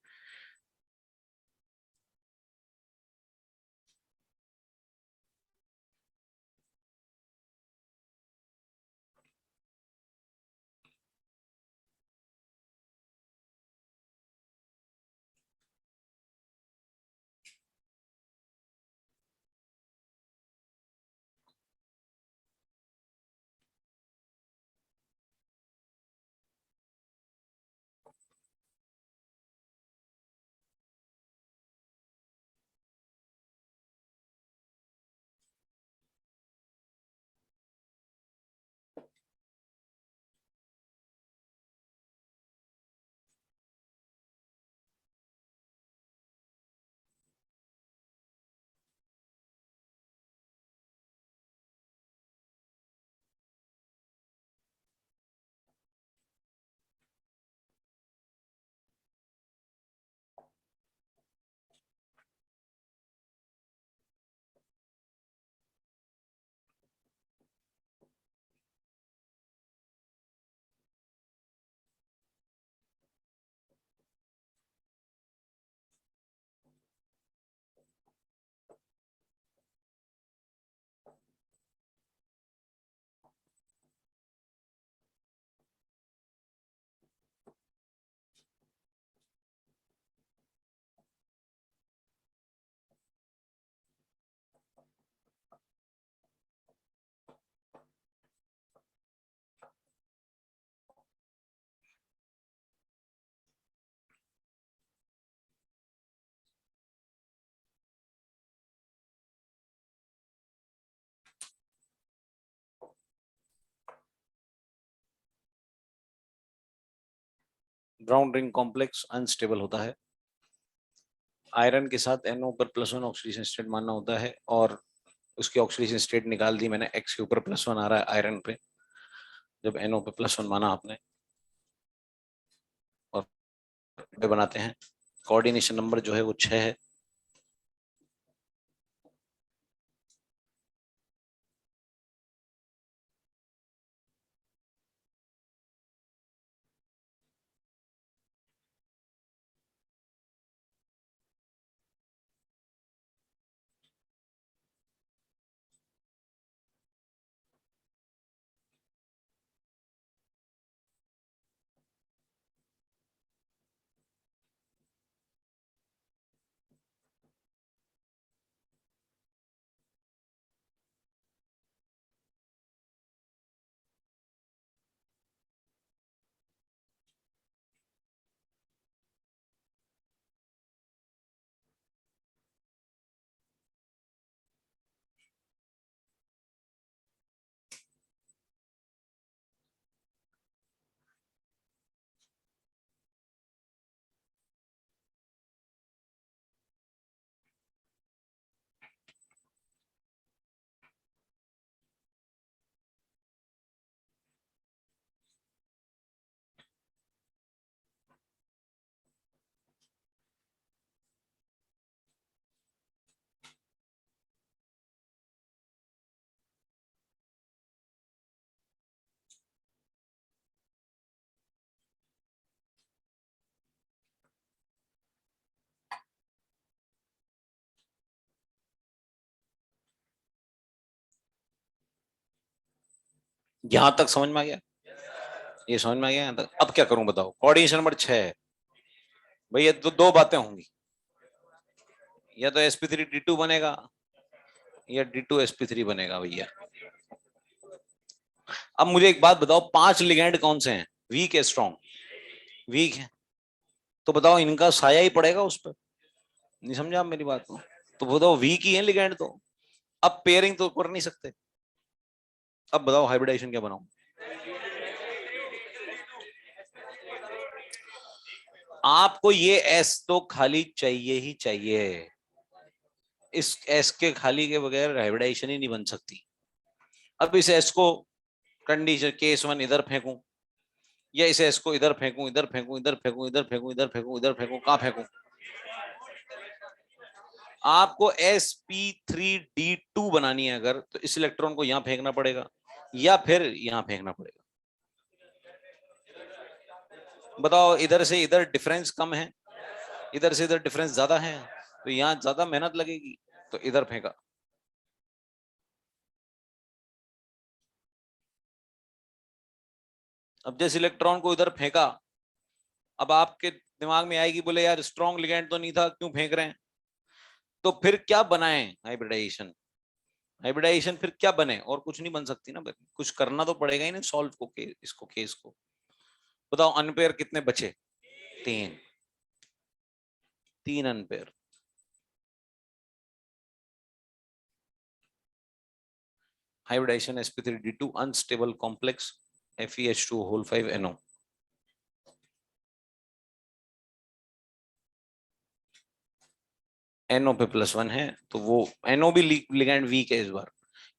ब्राउन रिंग कॉम्प्लेक्स अनस्टेबल होता है। आयरन के साथ NO पर +1 ऑक्सीडेशन स्टेट मानना होता है, और उसकी ऑक्सीडेशन स्टेट निकाल दी मैंने, X के ऊपर +1 आ रहा है आयरन पे, जब NO पे +1 माना आपने, और बनाते हैं। कोऑर्डिनेशन नंबर जो है वो 6 है। यहां तक समझ में आ गया? ये समझ में आ गया यहाँ तक? अब क्या करूं बताओ? कोऑर्डिनेशन नंबर 6 है भैया, तो दो बातें होंगी, या तो sp3d2 बनेगा या d2sp3 बनेगा भैया। अब मुझे एक बात बताओ, 5 लिगेंड कौन से हैं, वीक या स्ट्रॉन्ग? वीक है, तो बताओ इनका साया ही पड़ेगा उस पर। नहीं समझा आप मेरी बात को? तो बताओ वीक ही है लिगैंड तो। अब पेयरिंग तो कर नहीं सकते। अब बताओ हाइब्रिडाइजेशन क्या बनाऊं? आपको ये एस तो खाली चाहिए ही चाहिए। इस एस के खाली के बगैर हाइब्रिडाइजेशन ही नहीं बन सकती। अब इस एस को कंडीशन केस वन इधर फेंकूं, या इस एस को इधर फेंकूं, इधर फेंकूं, इधर फेंकूं, इधर फेंकूं, इधर फेंकूं, इधर फेंकूं, कहां फेंकूं? आपको sp3d2 बनानी है अगर, तो इस इलेक्ट्रॉन को यहां फेंकना पड़ेगा या फिर यहां फेंकना पड़ेगा। बताओ इधर से इधर डिफरेंस कम है, इधर से इधर डिफरेंस ज्यादा है, तो यहां ज्यादा मेहनत लगेगी, तो इधर फेंका। अब जिस इलेक्ट्रॉन को इधर फेंका, अब आपके दिमाग में आएगी बोले यार स्ट्रॉन्ग लिगैंड तो नहीं था, क्यों फेंक रहे हैं? तो फिर क्या बनाए? हाइब्रिडाइजेशन। हाइब्रिडाइजेशन फिर क्या बने? और कुछ नहीं बन सकती ना, कुछ करना तो पड़ेगा ही ना सॉल्व को, इसको केस को। बताओ अनपेयर कितने बचे? तीन। तीन unpair. Hybridisation sp3d2 unstable complex FeH2 whole 5 NO। NO पे +1 है, तो वो NO भी लिगैंड वीक है इस बार,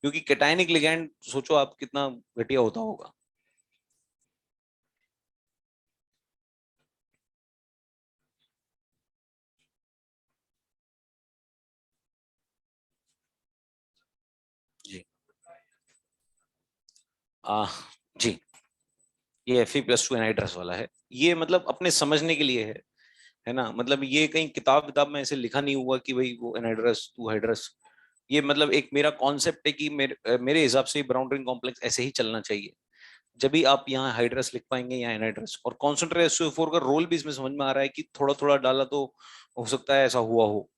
क्योंकि कैटायनिक लिगैंड सोचो आप कितना घटिया होता होगा। जी। आ, जी, ये Fe+2 एनहाइड्रस वाला है। ये मतलब अपने समझने के लिए है ना, मतलब ये कहीं किताब किताब में ऐसे लिखा नहीं हुआ कि भाई वो एनहाइड्रस टू हाइड्रस। ये मतलब एक मेरा कॉन्सेप्ट है कि मेरे हिसाब से ब्राउन रिंग कॉम्प्लेक्स ऐसे ही चलना चाहिए। जब भी आप यहाँ हाइड्रस लिख पाएंगे या एनहाइड्रस, और कॉन्सेंट्रेट SO4 का रोल भी इसमें समझ में आ रहा है कि थोड़ा थोड़ा डाला तो हो सकता है ऐसा हुआ हो।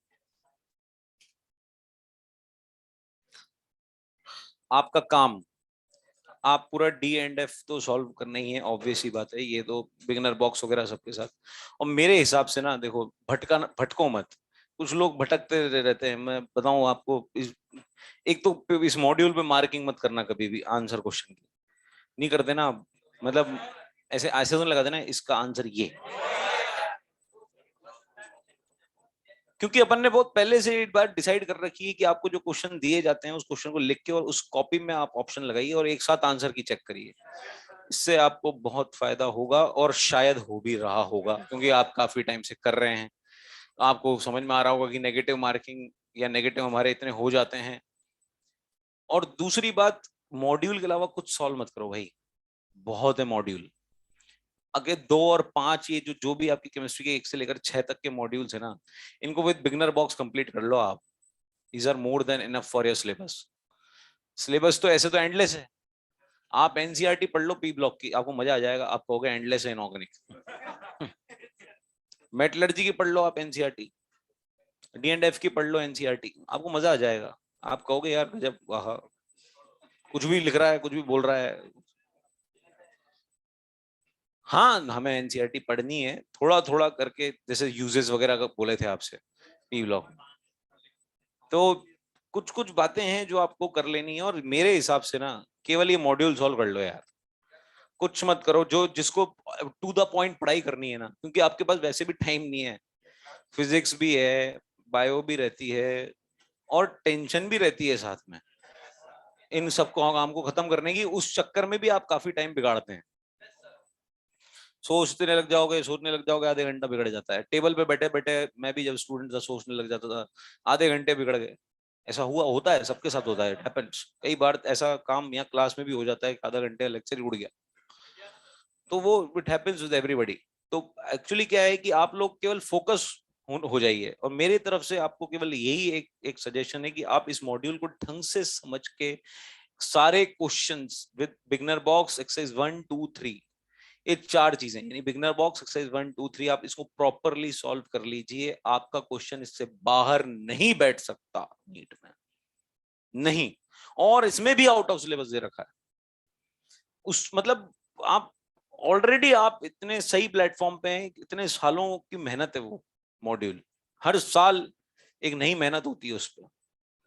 आपका काम, आप पूरा D&F तो सॉल्व करना ही है, ऑब्वियस ही बात है, ये तो बिगनर बॉक्स वगैरह सबके साथ। और मेरे हिसाब से ना देखो, भटको मत। कुछ लोग भटकते रहते हैं, मैं बताऊं आपको, एक तो इस मॉड्यूल पे मार्किंग मत करना कभी भी आंसर क्वेश्चन की। नहीं करते ना आप, मतलब ऐसे ऐसे तो लगा देना इसका आंसर ये, क्योंकि अपन ने बहुत पहले से एक बार डिसाइड कर रखी है कि आपको जो क्वेश्चन दिए जाते हैं उस क्वेश्चन को लिख के और उस कॉपी में आप ऑप्शन लगाइए और एक साथ आंसर की चेक करिए। इससे आपको बहुत फायदा होगा, और शायद हो भी रहा होगा क्योंकि आप काफी टाइम से कर रहे हैं। आपको समझ में आ रहा होगा कि नेगेटिव मार्किंग या नेगेटिव हमारे इतने हो जाते हैं। और दूसरी बात, मॉड्यूल के अलावा कुछ सॉल्व मत करो भाई, बहुत है मॉड्यूल। अगर 2 और 5 ये जो भी आपकी केमिस्ट्री के 1 से लेकर 6 तक के मॉड्यूल्स है ना, इनको विद बिगनर बॉक्स कंप्लीट कर लो आप। These are more than enough for your syllabus. Syllabus तो ऐसे तो एंडलेस है। आप एनसीईआरटी पढ़ लो पी ब्लॉक की, आपको मजा आ जाएगा, आप कहोगे एंडलेस है इनऑर्गेनिक। मेटलर्जी की पढ़ लो आप एनसीईआरटी, D&F की पढ़ लो एनसीईआरटी, आपको मजा आ जाएगा। आप कहोगे यार जब वाह, कुछ भी लिख रहा है, कुछ भी बोल रहा है। हाँ, हमें एनसीईआरटी पढ़नी है थोड़ा थोड़ा करके, जैसे यूजेस वगैरह का बोले थे आपसे पी ब्लॉक। तो कुछ कुछ बातें हैं जो आपको कर लेनी है, और मेरे हिसाब से ना केवल ये मॉड्यूल सॉल्व कर लो यार, कुछ मत करो। जो जिसको टू द पॉइंट पढ़ाई करनी है ना, क्योंकि आपके पास वैसे भी टाइम नहीं है, फिजिक्स भी है, बायो भी रहती है, और टेंशन भी रहती है साथ में, इन सबको काम को खत्म करने की, उस चक्कर में भी आप काफी टाइम बिगाड़ते हैं। सोचने लग जाओगे, सोचने लग जाओगे, आधे घंटा बिगड़ जाता है। टेबल पे बैठे बैठे मैं भी जब स्टूडेंट था सोचने लग जाता था, आधे घंटे बिगड़ गए। ऐसा हुआ, होता है, सबके साथ होता है, इट हैपेंस। कई बार ऐसा काम यहाँ क्लास में भी हो जाता है, आधा घंटे लेक्चर ही उड़ गया। तो वो इट हैपेंस विद एवरीबॉडी। तो एक्चुअली क्या है कि आप लोग केवल फोकस हो जाइए, और मेरी तरफ से आपको केवल यही एक एक सजेशन है कि आप इस मॉड्यूल को ढंग से समझ के सारे questions with beginner box exercise 1 2 3, ये 4 चीजें यानी बिगनर बॉक्स एक्सरसाइज 1 2 3, आप इसको प्रॉपरली सॉल्व कर लीजिए। आपका क्वेश्चन इससे बाहर नहीं बैठ सकता नीट में, नहीं। और इसमें भी आउट ऑफ सिलेबस दे रखा है, उस मतलब आप ऑलरेडी आप इतने सही प्लेटफॉर्म पे हैं, इतने सालों की मेहनत है वो मॉड्यूल, हर साल एक नई मेहनत होती है उस पर,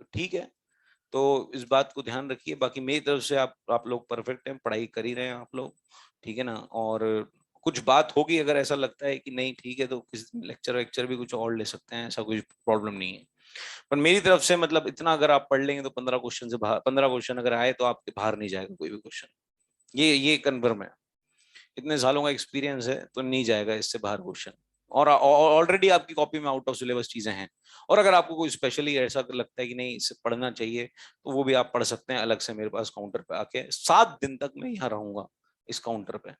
तो ठीक है। तो इस बात को ध्यान रखिए। बाकी मेरी तरफ से आप लोग परफेक्ट हैं, पढ़ाई कर ही रहे हैं आप लोग, ठीक है ना। और कुछ बात होगी अगर ऐसा लगता है कि नहीं ठीक है, तो किसी लेक्चर वेक्चर भी कुछ और ले सकते हैं, ऐसा कोई प्रॉब्लम नहीं है। पर मेरी तरफ से मतलब इतना अगर आप पढ़ लेंगे तो 15 क्वेश्चन से बाहर, 15 क्वेश्चन अगर आए तो आपके बाहर नहीं जाएगा कोई भी क्वेश्चन, ये कन्फर्म है। इतने सालों का एक्सपीरियंस है तो नहीं जाएगा इससे बाहर क्वेश्चन। और ऑलरेडी आपकी कॉपी में आउट ऑफ सिलेबस चीजें हैं। और अगर आपको कोई स्पेशली ऐसा लगता है कि नहीं इससे पढ़ना चाहिए, तो वो भी आप पढ़ सकते हैं अलग से मेरे पास काउंटर पे आके। 7 दिन तक मैं यहाँ रहूंगा इस काउंटर पे।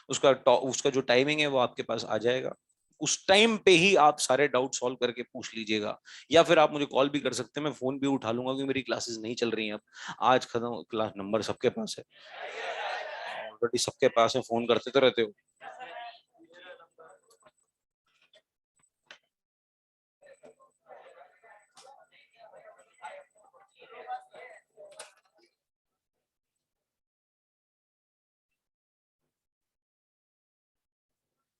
उसका जो टाइमिंग है वो आपके पास आ जाएगा। उस टाइम पे ही आप सारे डाउट सॉल्व करके पूछ लीजिएगा, या फिर आप मुझे कॉल भी कर सकते हैं, मैं फोन भी उठा लूंगा, क्योंकि मेरी क्लासेस नहीं चल रही हैं अब। आज खत्म, क्लास नंबर सबके पास है ऑलरेडी, सबके पास है, फोन करते तो रहते हो।